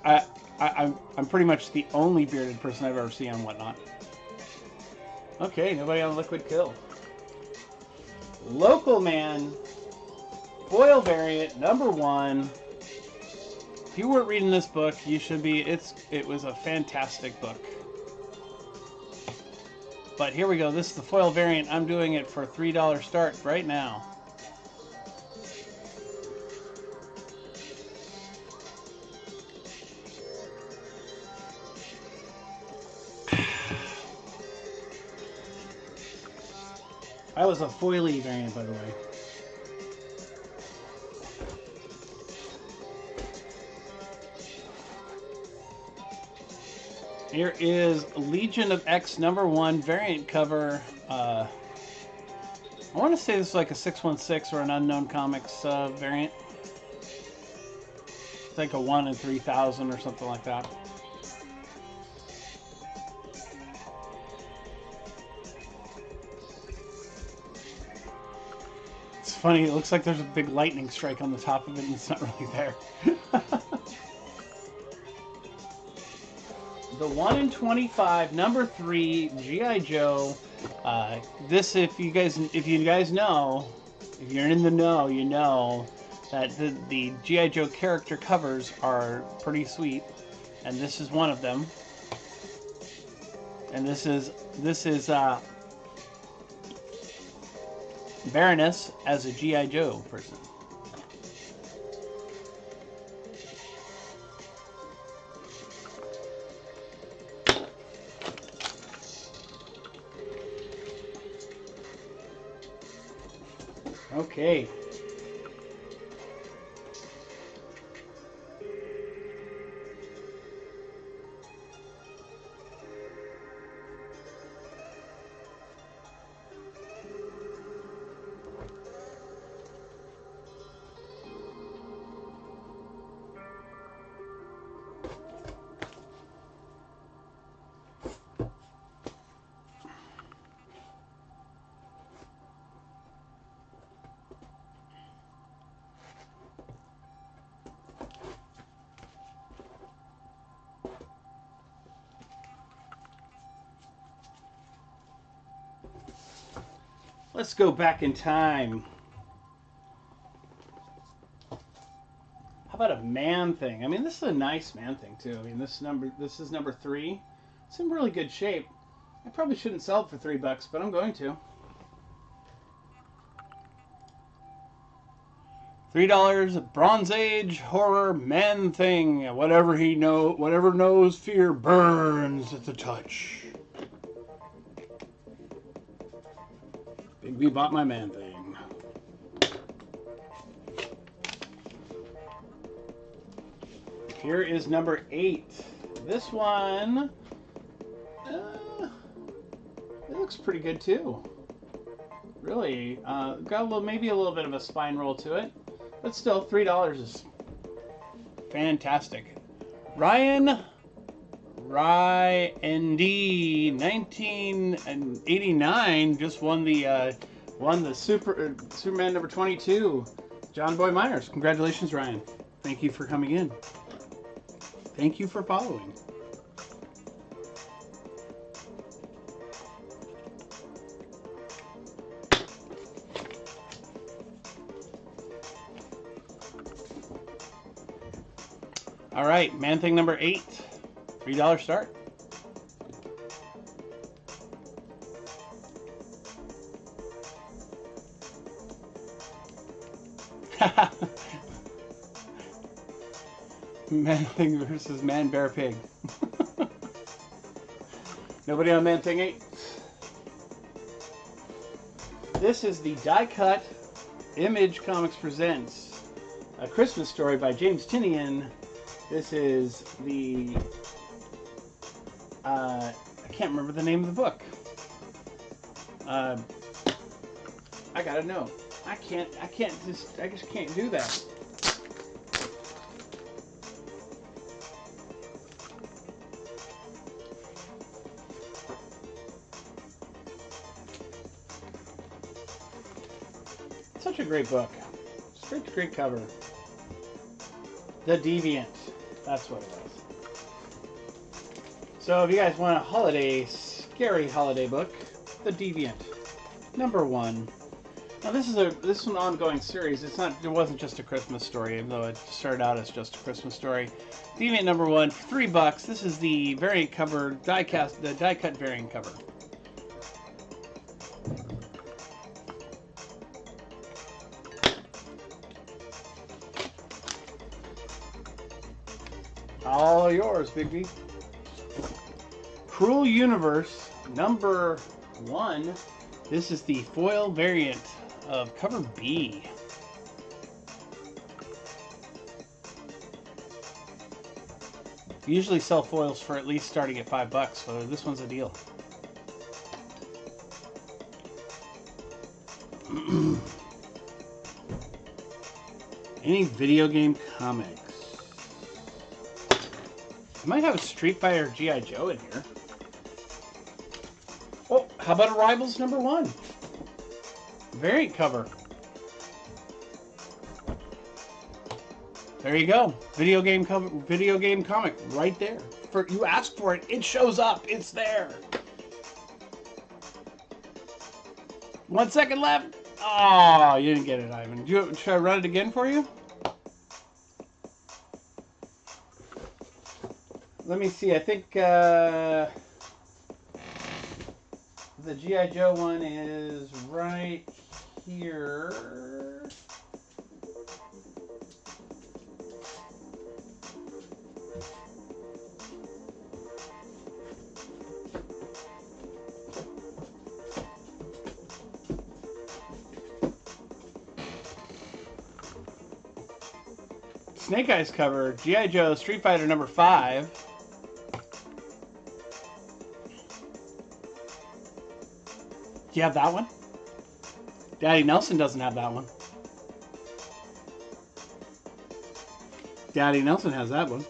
I'm pretty much the only bearded person I've ever seen on Whatnot. Okay, nobody on Liquid Kill. Local Man foil variant #1. If you weren't reading this book, you should be. It was a fantastic book. But here we go. This is the foil variant. I'm doing it for $3 start right now. That was a foily variant, by the way. Here is Legion of X #1 variant cover. I want to say this is like a 616 or an Unknown Comics variant. It's like a 1 in 3,000 or something like that. It's funny, it looks like there's a big lightning strike on the top of it and it's not really there. The 1 in 25 #3 G.I. Joe. This, if you guys know, if you're in the know, you know that the G.I. Joe character covers are pretty sweet, and this is one of them. And this is Baroness as a G.I. Joe person. Okay. Let's go back in time. How about a Man Thing? I mean, this is a nice Man Thing too. I mean, this is #3. It's in really good shape. I probably shouldn't sell it for $3, but I'm going to. $3, Bronze Age horror Man Thing. Whatever knows fear burns at the touch. Bigby bought my Man Thing. Here is #8. This one, it looks pretty good too. Really, got maybe a little bit of a spine roll to it, but still, $3 is fantastic. Ryan D 1989 just won the Superman #22 John Boy Myers. Congratulations, Ryan. Thank you for coming in. Thank you for following. All right, Man Thing #8. $3 start. Man Thing versus Man Bear Pig. Nobody on Man Thing 8? This is the die cut Image Comics presents A Christmas Story by James Tynion. This is the I can't remember the name of the book. I gotta know. I just can't do that. Such a great book. Such a great cover. The Deviant. That's what it was. So if you guys want a holiday, scary holiday book, The Deviant, #1. Now this is an ongoing series. It wasn't just a Christmas story, even though it started out as just a Christmas story. Deviant #1, $3. This is the variant cover, the die-cut variant cover. All yours, Big B. Cruel Universe #1. This is the foil variant of cover B. We usually sell foils for at least starting at $5, so this one's a deal. Any video game comics? I might have a Street Fighter G.I. Joe in here. Oh, how about a Rivals #1? Variant cover. There you go. Video game comic right there. You asked for it, it shows up. It's there. 1 second left. Oh, you didn't get it, Ivan. Should I run it again for you? Let me see. I think the G.I. Joe one is right here. Snake Eyes cover, G.I. Joe Street Fighter #5. Do you have that one? Daddy Nelson doesn't have that one. Daddy Nelson has that one.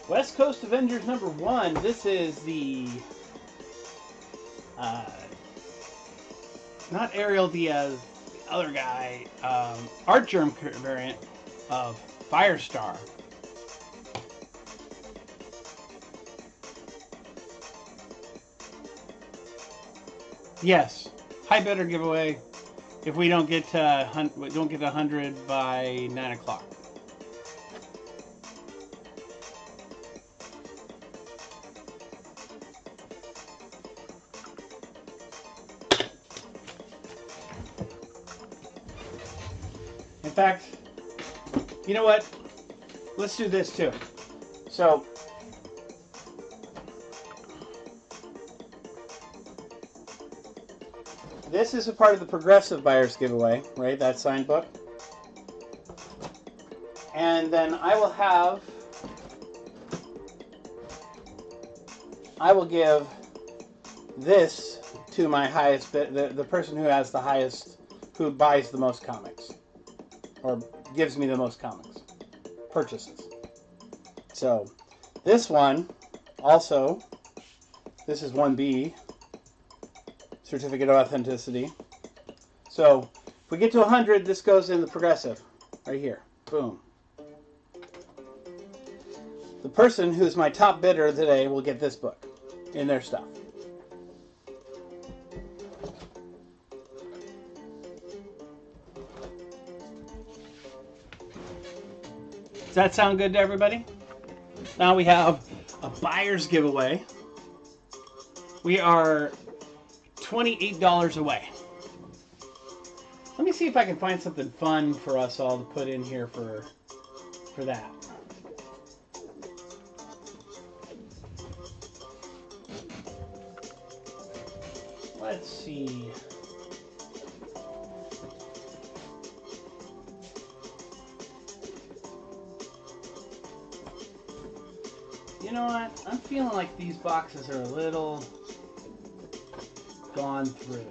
West Coast Avengers #1. This is the not Ariel Diaz, the other guy, Art Germ variant of Firestar. Yes, high bidder giveaway. If we don't get 100 by 9 o'clock. In fact, you know what? Let's do this too. So, this is a part of the Progressive Buyers giveaway, right? That signed book. And then I will give this to my highest bid, the person who has the highest, who buys the most comics. Or gives me the most comics. Purchases. So, this one, also, this is 1B. Certificate of Authenticity. So, if we get to 100, this goes in the Progressive. Right here. Boom. The person who's my top bidder today will get this book in their stuff. Does that sound good to everybody? Now we have a buyer's giveaway. We are $28 away. Let me see if I can find something fun for us all to put in here for that. Let's see. You know what? I'm feeling like these boxes are a little gone through.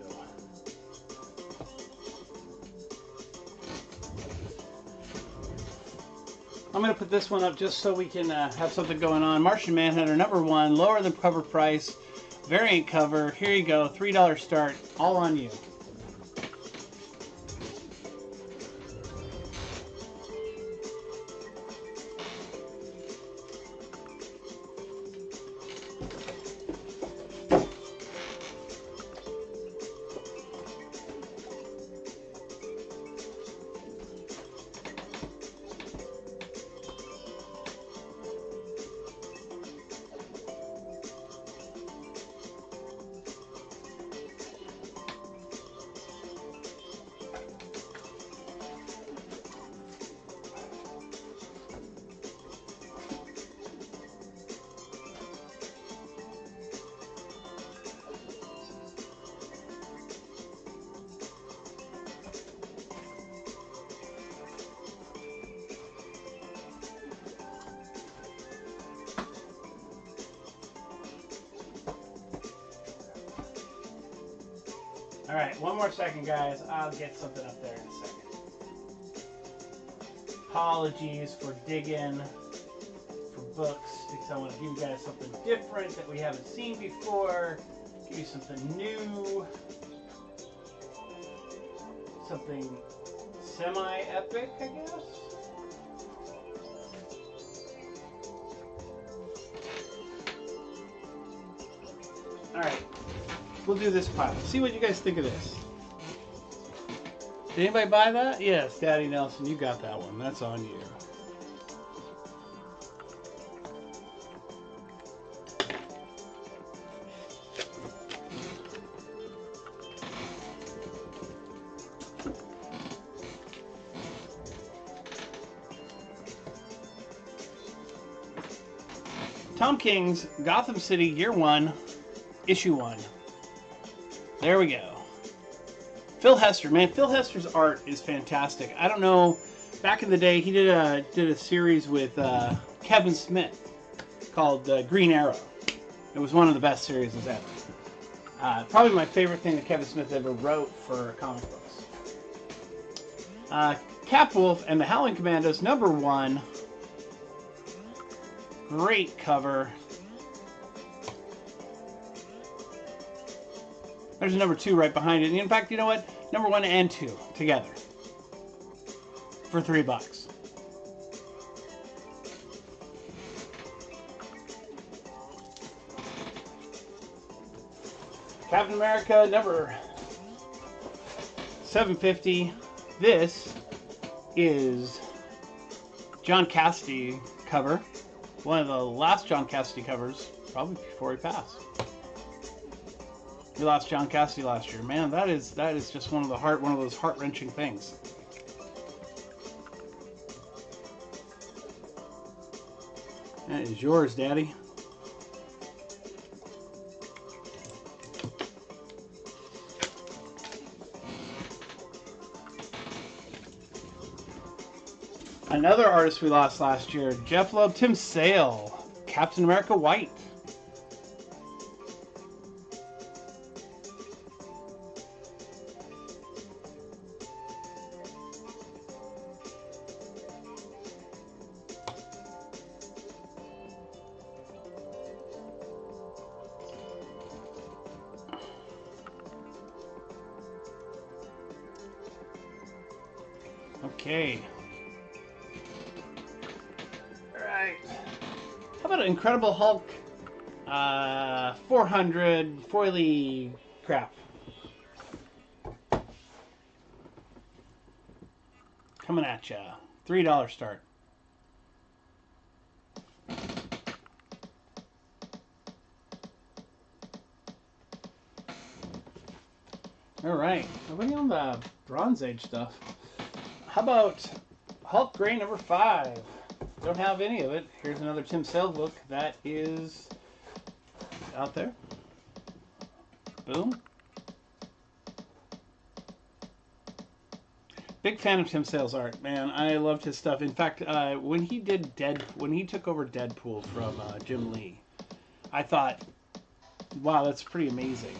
I'm going to put this one up just so we can have something going on. Martian Manhunter, #1, lower than cover price, variant cover. Here you go, $3 start, all on you. All right, one more second, guys. I'll get something up there in a second. Apologies for digging for books because I want to give you guys something different that we haven't seen before. Give you something new. Something semi-epic, I guess. All right. We'll do this pile. See what you guys think of this. Did anybody buy that? Yes, Daddy Nelson, you got that one. That's on you. Tom King's Gotham City Year 1, Issue 1. There we go. Phil Hester, man, Phil Hester's art is fantastic. I don't know, back in the day, he did a series with Kevin Smith called Green Arrow. It was one of the best series ever. Probably my favorite thing that Kevin Smith ever wrote for comic books. Capwolf and the Howling Commandos, #1. Great cover. There's a #2 right behind it. And in fact, you know what? #1 and 2 together for $3. Captain America #750. This is John Cassidy cover. One of the last John Cassidy covers, probably before he passed. We lost John Cassidy last year. Man, that is just one of those heart-wrenching things. That is yours, Daddy. Another artist we lost last year, Jeff Loeb, Tim Sale, Captain America White. Okay. Alright. How about an Incredible Hulk 400 foily crap? Coming at ya. $3 start. Alright. Nobody on the Bronze Age stuff. How about Hulk Gray #5? Don't have any of it. Here's another Tim Sale book that is out there. Boom. Big fan of Tim Sale's art, man. I loved his stuff. In fact, when he took over Deadpool from Jim Lee, I thought, wow, that's pretty amazing.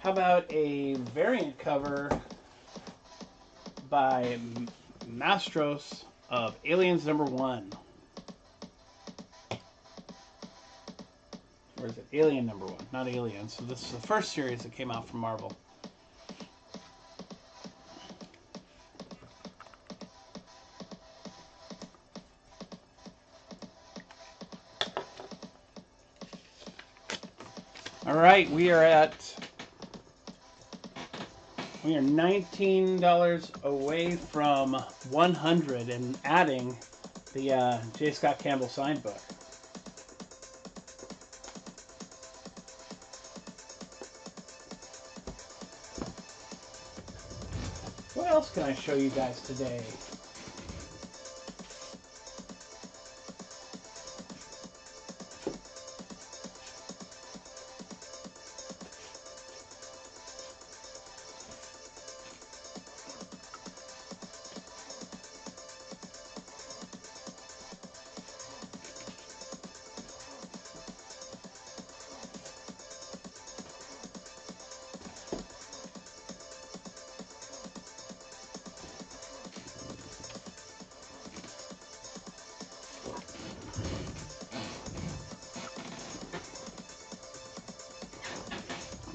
How about a variant cover by Mastros of Aliens #1? Or is it Alien #1? Not Aliens. So this is the first series that came out from Marvel. All right, we are $19 away from 100 and adding the J. Scott Campbell signed book. What else can I show you guys today?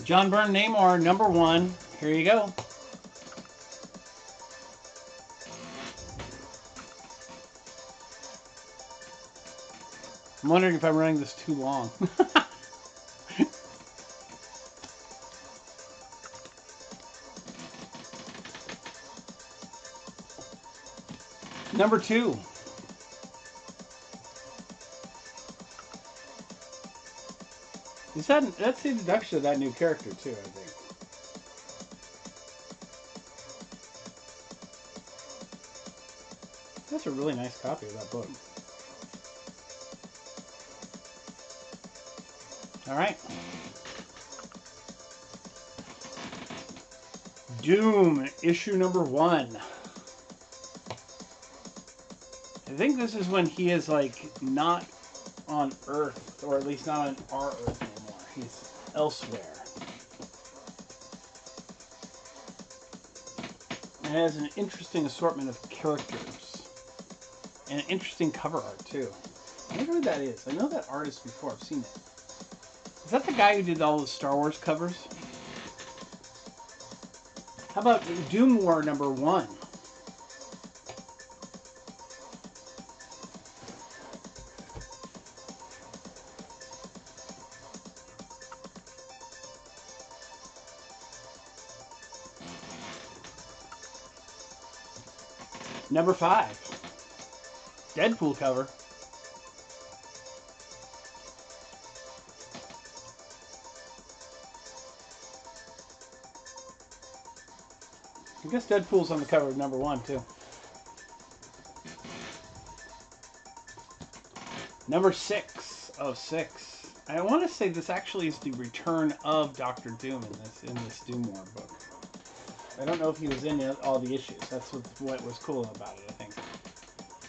John Byrne Namor #1. Here you go. I'm wondering if I'm running this too long. #2. That's the introduction of that new character too, I think. That's a really nice copy of that book. All right. Doom issue #1. I think this is when he is like not on Earth, or at least not on our Earth anymore. He's elsewhere. And it has an interesting assortment of characters. And interesting cover art, too. I wonder who that is. I know that artist before. I've seen it. Is that the guy who did all the Star Wars covers? How about Doom War #1? #5. Deadpool cover. I guess Deadpool's on the cover of #1 too. #6 of 6. I want to say this actually is the return of Doctor Doom in this Doom War book. I don't know if he was in all the issues. That's what was cool about it, I think.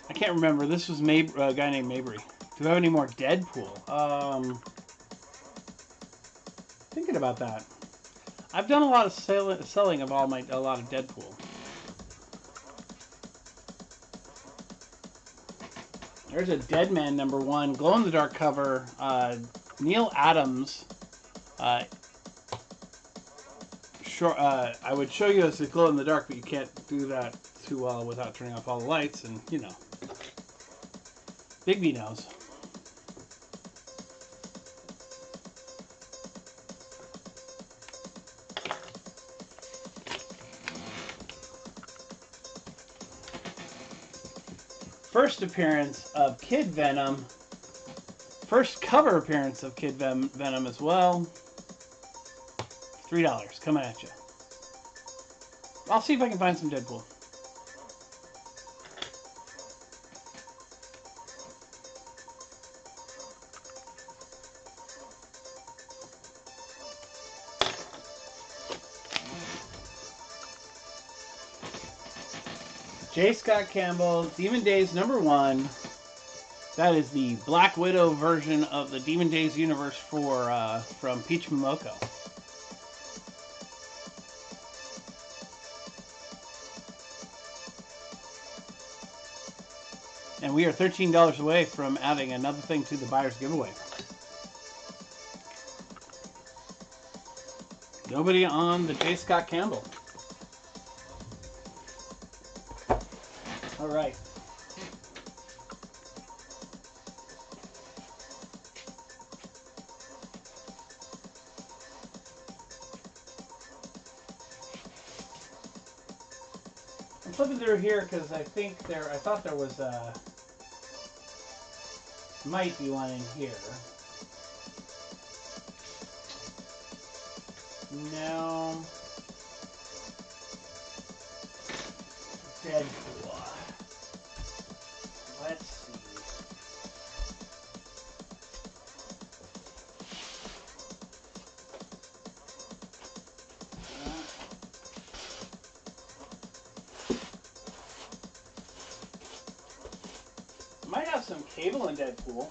I can't remember. This was a guy named Mabry. Do we have any more Deadpool? Thinking about that. I've done a lot of selling of a lot of Deadpool. There's a Deadman #1 glow-in-the-dark cover. Neil Adams. I would show you as a glow-in-the-dark, but you can't do that too well without turning off all the lights, and you know. Bigby knows. First appearance of Kid Venom. First cover appearance of Kid Venom as well. $3 coming at you. I'll see if I can find some Deadpool. J. Scott Campbell, Demon Days #1. That is the Black Widow version of the Demon Days universe from Peach Momoko. And we are $13 away from adding another thing to the buyer's giveaway. Nobody on the J. Scott Campbell. All right. I'm flipping through here because I thought there was might be one in here. No. Deadpool. Let's see. Might have some Cable and Deadpool.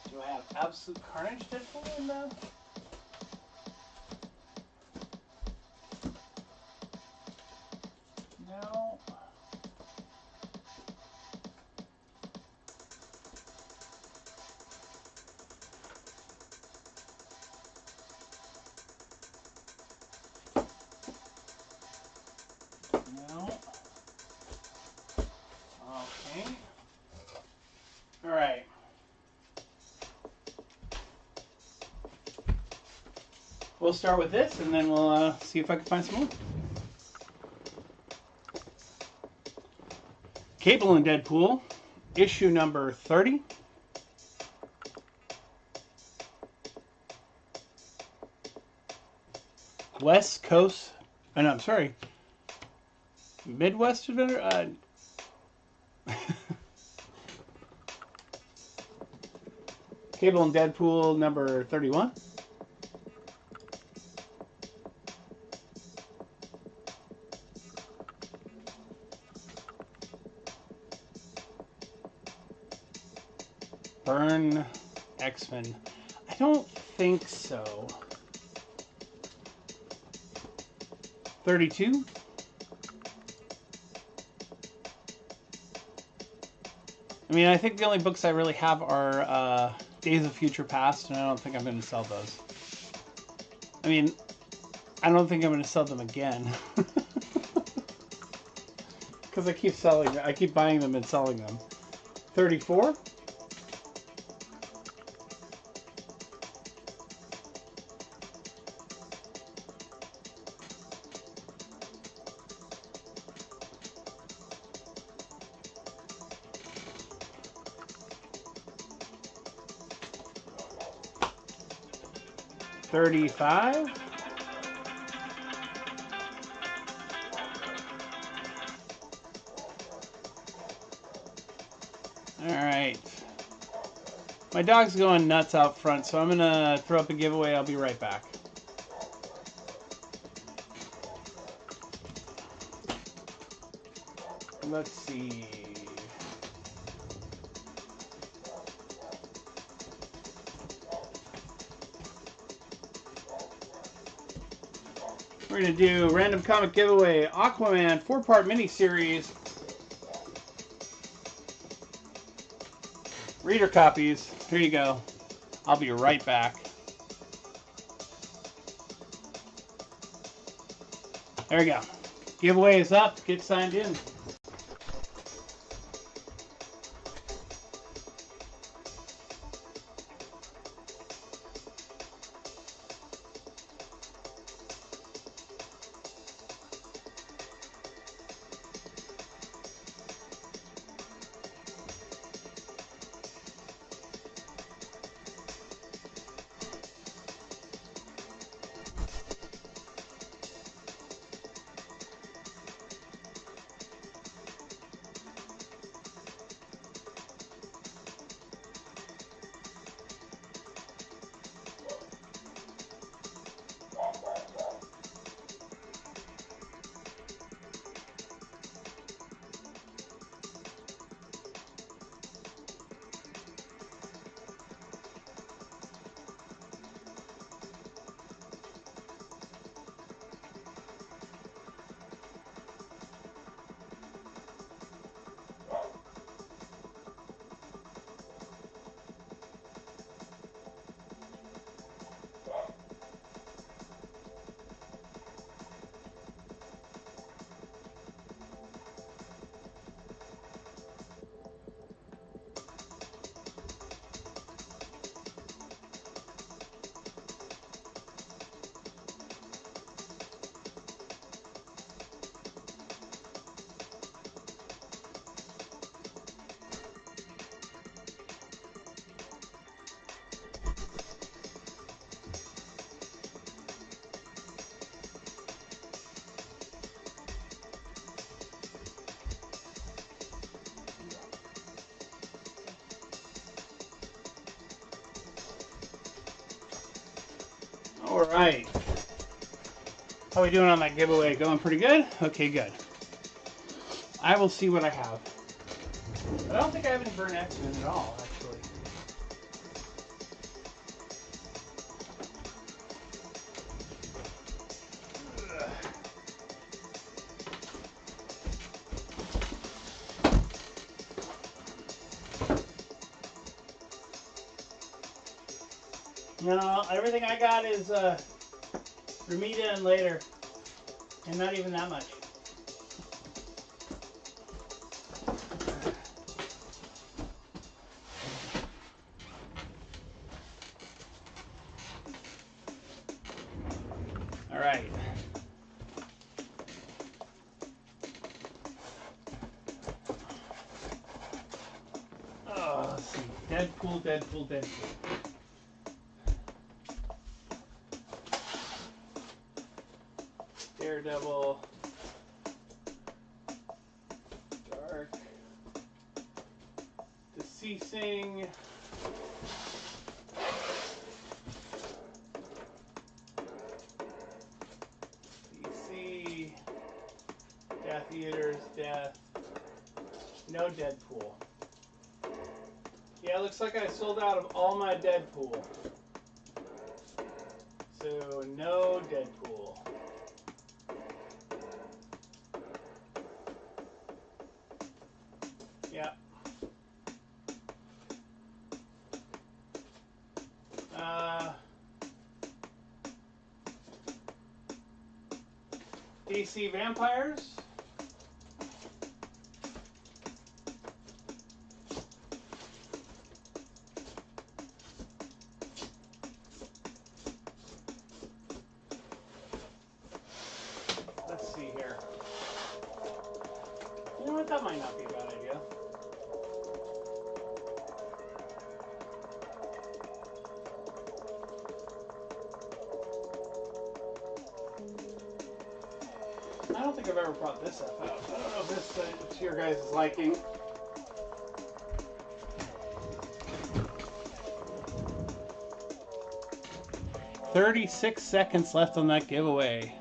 Do I have Absolute Carnage Deadpool in the... No. No. Okay. All right. We'll start with this, and then we'll see if I can find some more. Cable and Deadpool, issue number 30. West Coast, no, I'm sorry, Midwest Adventure. Cable and Deadpool number 31. Burn X-Men. I don't think so. 32. I mean, I think the only books I really have are Days of Future Past, and I don't think I'm going to sell those. I mean, I don't think I'm going to sell them again. Because I keep buying them and selling them. 34. $35. All right. My dog's going nuts out front, so I'm going to throw up a giveaway. I'll be right back. Let's see. We're going to do random comic giveaway, Aquaman 4-part miniseries. Reader copies. Here you go. I'll be right back. There we go. Giveaway is up. Get signed in. All right. How are we doing on that giveaway? Going pretty good? Okay, good. I will see what I have. But I don't think I have any burn X-Men at all, actually. No, everything I got is Ramita and later. And not even that much. All right. Oh, let's see. Deadpool, Deadpool, Deadpool. Daredevil. Dark. Deceasing. DC. Death Eaters, Death. No Deadpool. Yeah, it looks like I sold out of all my Deadpool. So, no Deadpool. Yeah. DC Vampires. Let's see here. You know what? That might not be a bad idea. I don't think I've ever brought this stuff out. I don't know if this is to your guys' liking. $36 seconds left on that giveaway.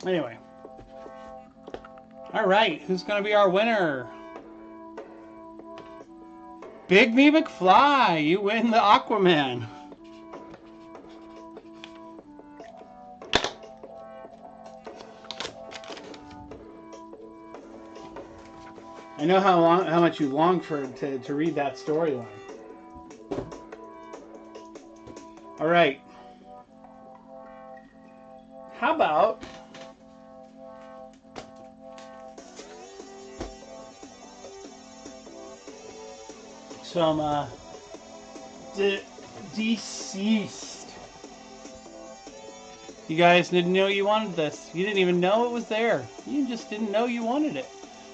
Anyway. All right, who's going to be our winner? Big Me McFly, you win the Aquaman. I know how much you long to read that storyline. All right. How about some Deceased? You guys didn't know you wanted this. You didn't even know it was there. You just didn't know you wanted it.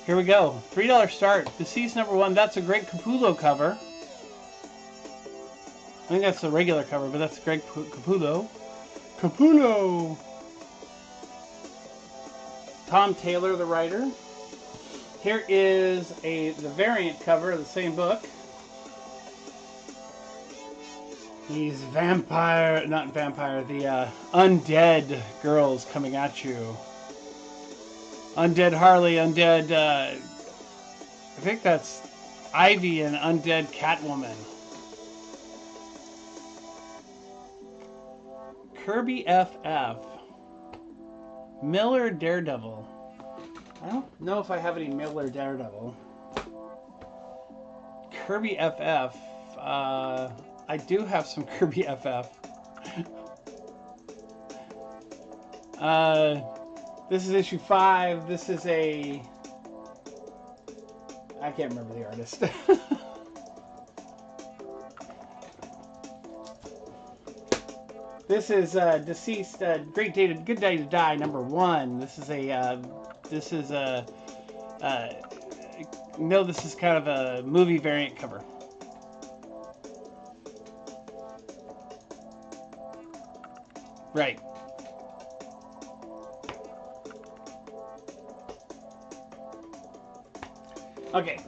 Here we go. $3 start. Deceased #1. That's a Greg Capullo cover. I think that's the regular cover, but that's Greg Capullo. Capullo! Tom Taylor, the writer. Here is the variant cover of the same book. These not vampire, the undead girls coming at you. Undead Harley, undead, I think that's Ivy and undead Catwoman. Kirby FF. Miller Daredevil. I don't know if I have any Miller Daredevil. Kirby FF. I do have some Kirby FF. This is issue 5. This is I can't remember the artist. This is Deceased, Great Day to Good Day to Die, #1. This is no, this is kind of a movie variant cover. Right. Okay.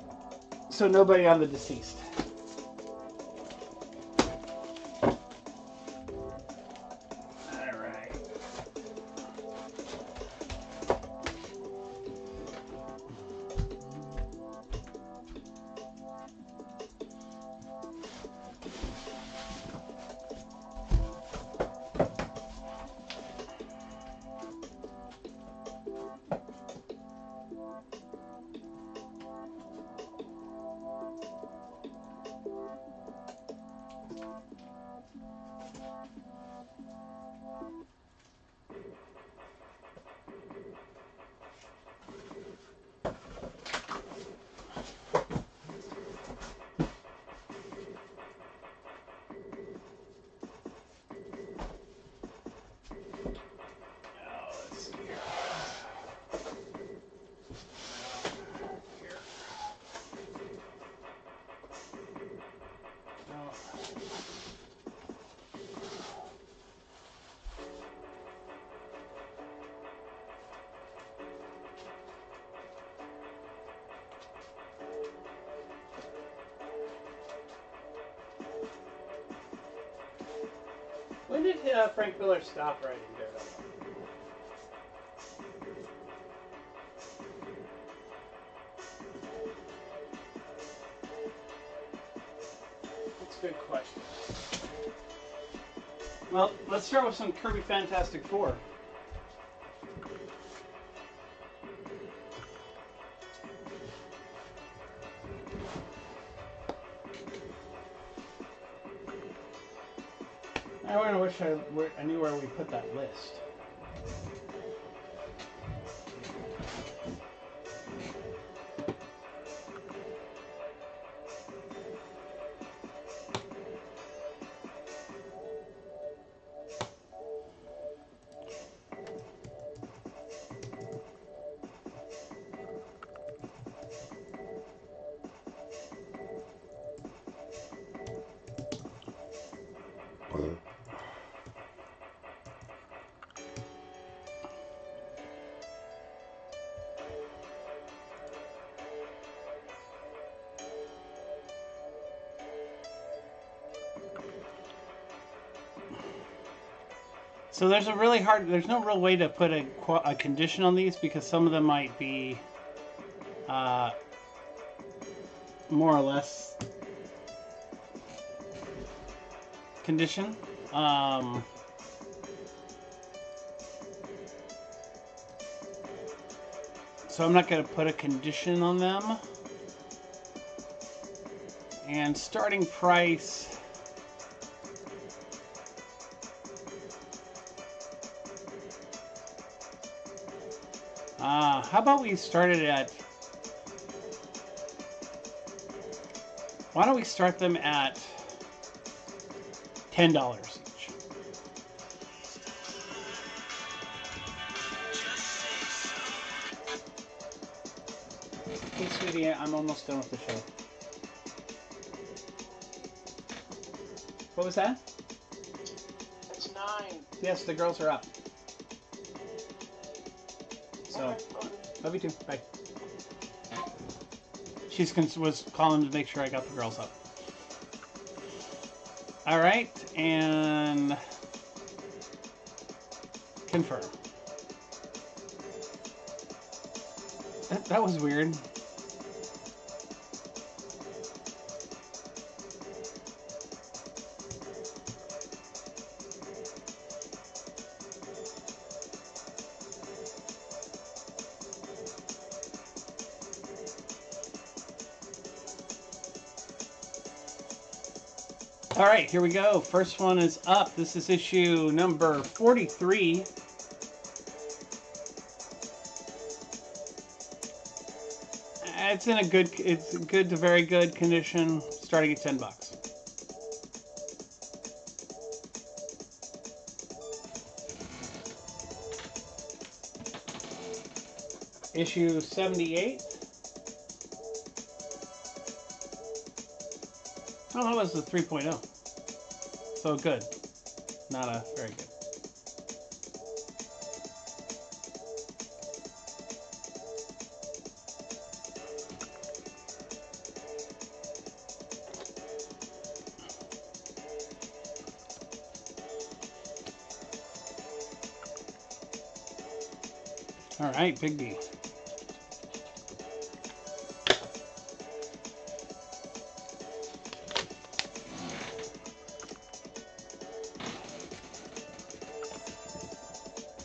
So nobody on the Deceased. When did Frank Miller stop writing Daredevil? That's a good question. Well, let's start with some Kirby Fantastic Four. I wish I knew where we put that list. So there's no real way to put a condition on these because some of them might be more or less condition. So I'm not going to put a condition on them. And starting price... how about we start it at... Why don't we start them at $10 each? Hey, sweetie, I'm almost done with the show. What was that? It's 9. Yes, the girls are up. So, love you too. Bye. She was calling to make sure I got the girls up. All right, and confirm. That was weird. All right, here we go. First one is up. This is issue number 43. It's good to very good condition, starting at $10. issue 78. Oh, that was the 3.0. So good. Not a very good. All right, Big B.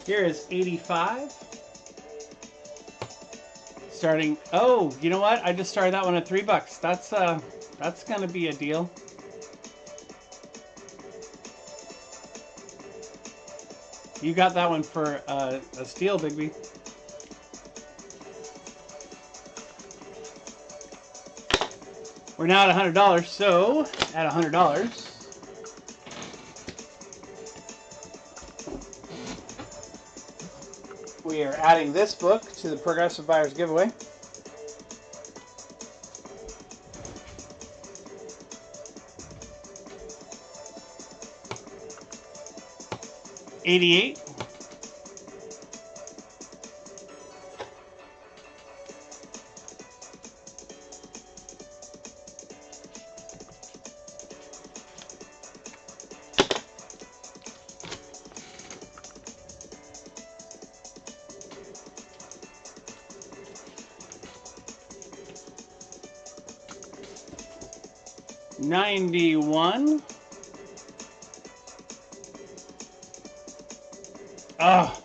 Here is 85. Starting. Oh, you know what? I just started that one at $3. That's gonna be a deal. You got that one for a steal, Bigby. We're now at $100, so at $100, we are adding this book to the Progressive Buyers giveaway. $88. $91. Oh.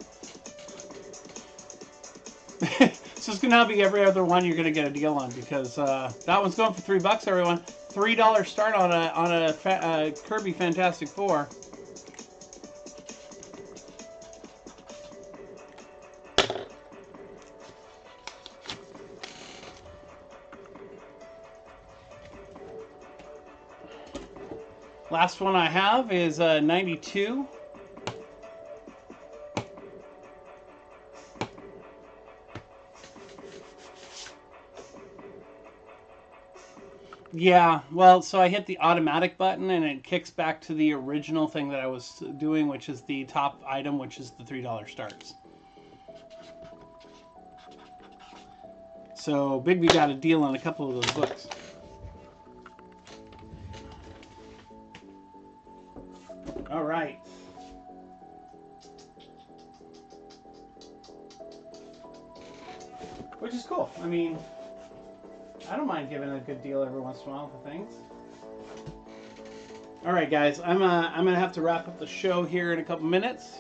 So it's going to now be every other one you're going to get a deal on, because that one's going for $3, everyone. $3 start on a Kirby Fantastic Four. Last one I have is 92. Yeah, well, so I hit the automatic button and it kicks back to the original thing that I was doing, which is the top item, which is the $3 starts. So Bigby got a deal on a couple of those books. All right. Which is cool. I mean, I don't mind giving a good deal every once in a while for things. All right, guys. I'm gonna have to wrap up the show here in a couple minutes.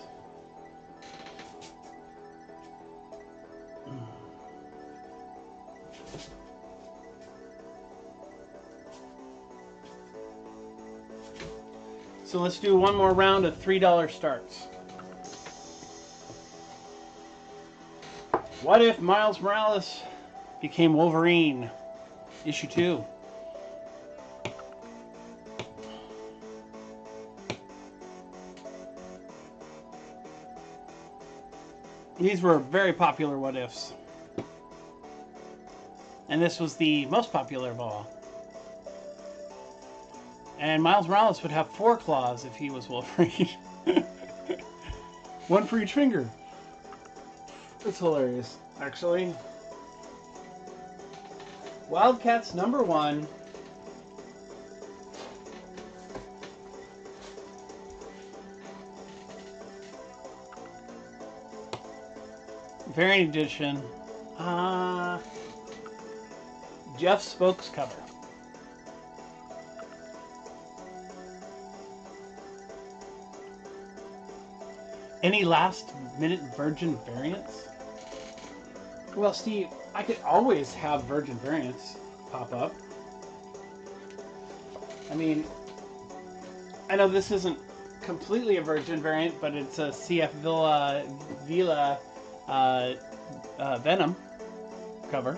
So let's do one more round of $3 starts. What if Miles Morales became Wolverine? Issue 2. These were very popular what ifs. And this was the most popular of all. And Miles Morales would have 4 claws if he was Wolverine. One for each finger. It's hilarious, actually. Wildcats #1. Variant edition. Jeff Spokes cover. Any last minute Virgin variants? Well, Steve, I could always have Virgin variants pop up. I mean, I know this isn't completely a Virgin variant, but it's a CF Villa Venom cover.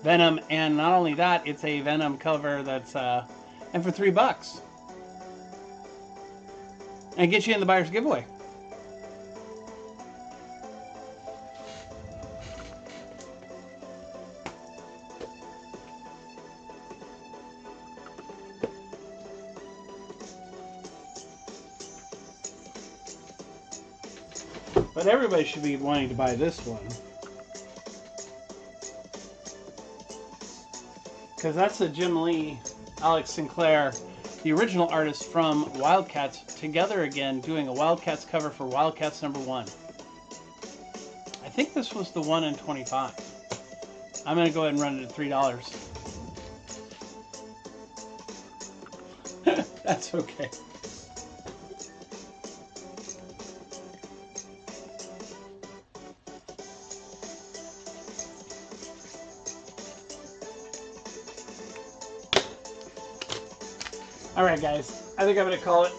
Venom, and not only that, it's a Venom cover that's and for $3, and get you in the buyer's giveaway. But everybody should be wanting to buy this one. Because that's a Jim Lee, Alex Sinclair, the original artist from Wildcats, together again doing a Wildcats cover for Wildcats #1. I think this was the 1 in 25. I'm going to go ahead and run it at $3. That's okay. All right, guys. I think I'm going to call it.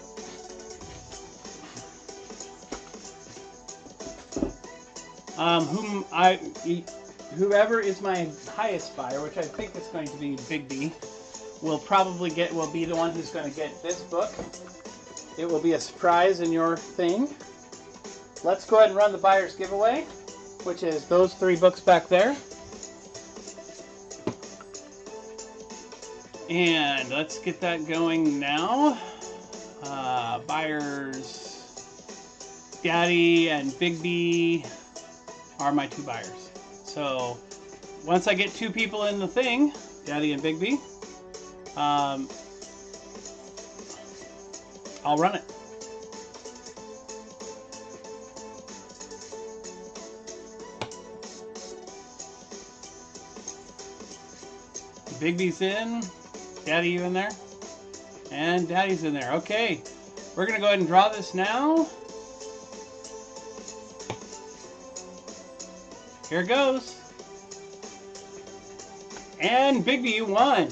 Whoever is my highest buyer, which I think is going to be Bigby, will be the one who's going to get this book. It will be a surprise in your thing. Let's go ahead and run the buyer's giveaway, which is those 3 books back there. And let's get that going now. Buyers, Daddy and Bigby are my 2 buyers. So once I get 2 people in the thing, Daddy and Bigby, I'll run it. Bigby's in. Daddy, you in there? And Daddy's in there. Okay. We're going to go ahead and draw this now. Here goes. And Bigby, you won.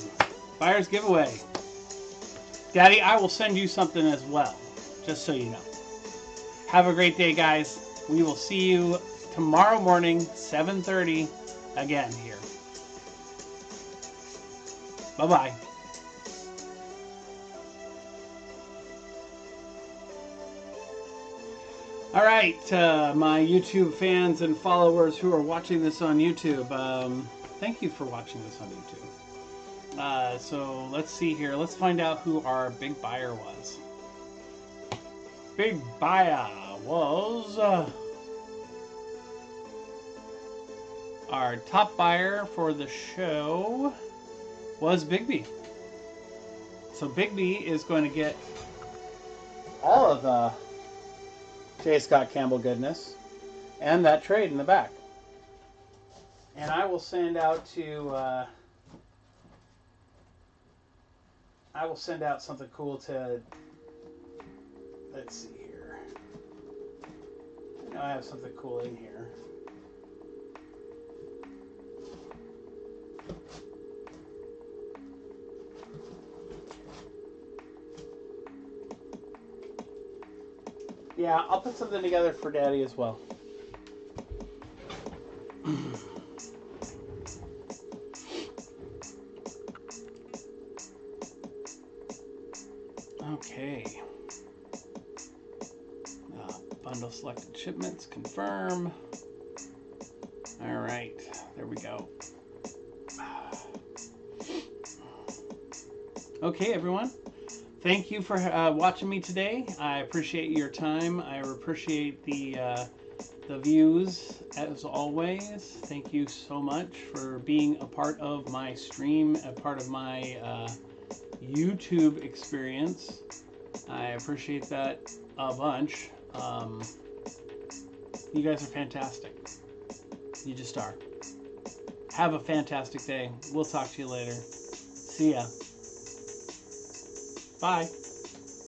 Buyer's giveaway. Daddy, I will send you something as well, just so you know. Have a great day, guys. We will see you tomorrow morning, 7:30, again here. Bye-bye. All right, my YouTube fans and followers who are watching this on YouTube, thank you for watching this on YouTube. So let's see here. Let's find out who our big buyer was. Big buyer was our top buyer for the show was Bigby. So Bigby is going to get all of the J. Scott Campbell goodness and that trade in the back. And I will send out to something cool to, let's see here. I know I have something cool in here. Yeah, I'll put something together for Daddy as well. Okay. Bundle selected shipments, confirm. All right, there we go. Okay, everyone. Thank you for watching me today. I appreciate your time. I appreciate the views as always. Thank you so much for being a part of my stream, a part of my YouTube experience. I appreciate that a bunch. You guys are fantastic. You just are. Have a fantastic day. We'll talk to you later. See ya. Bye.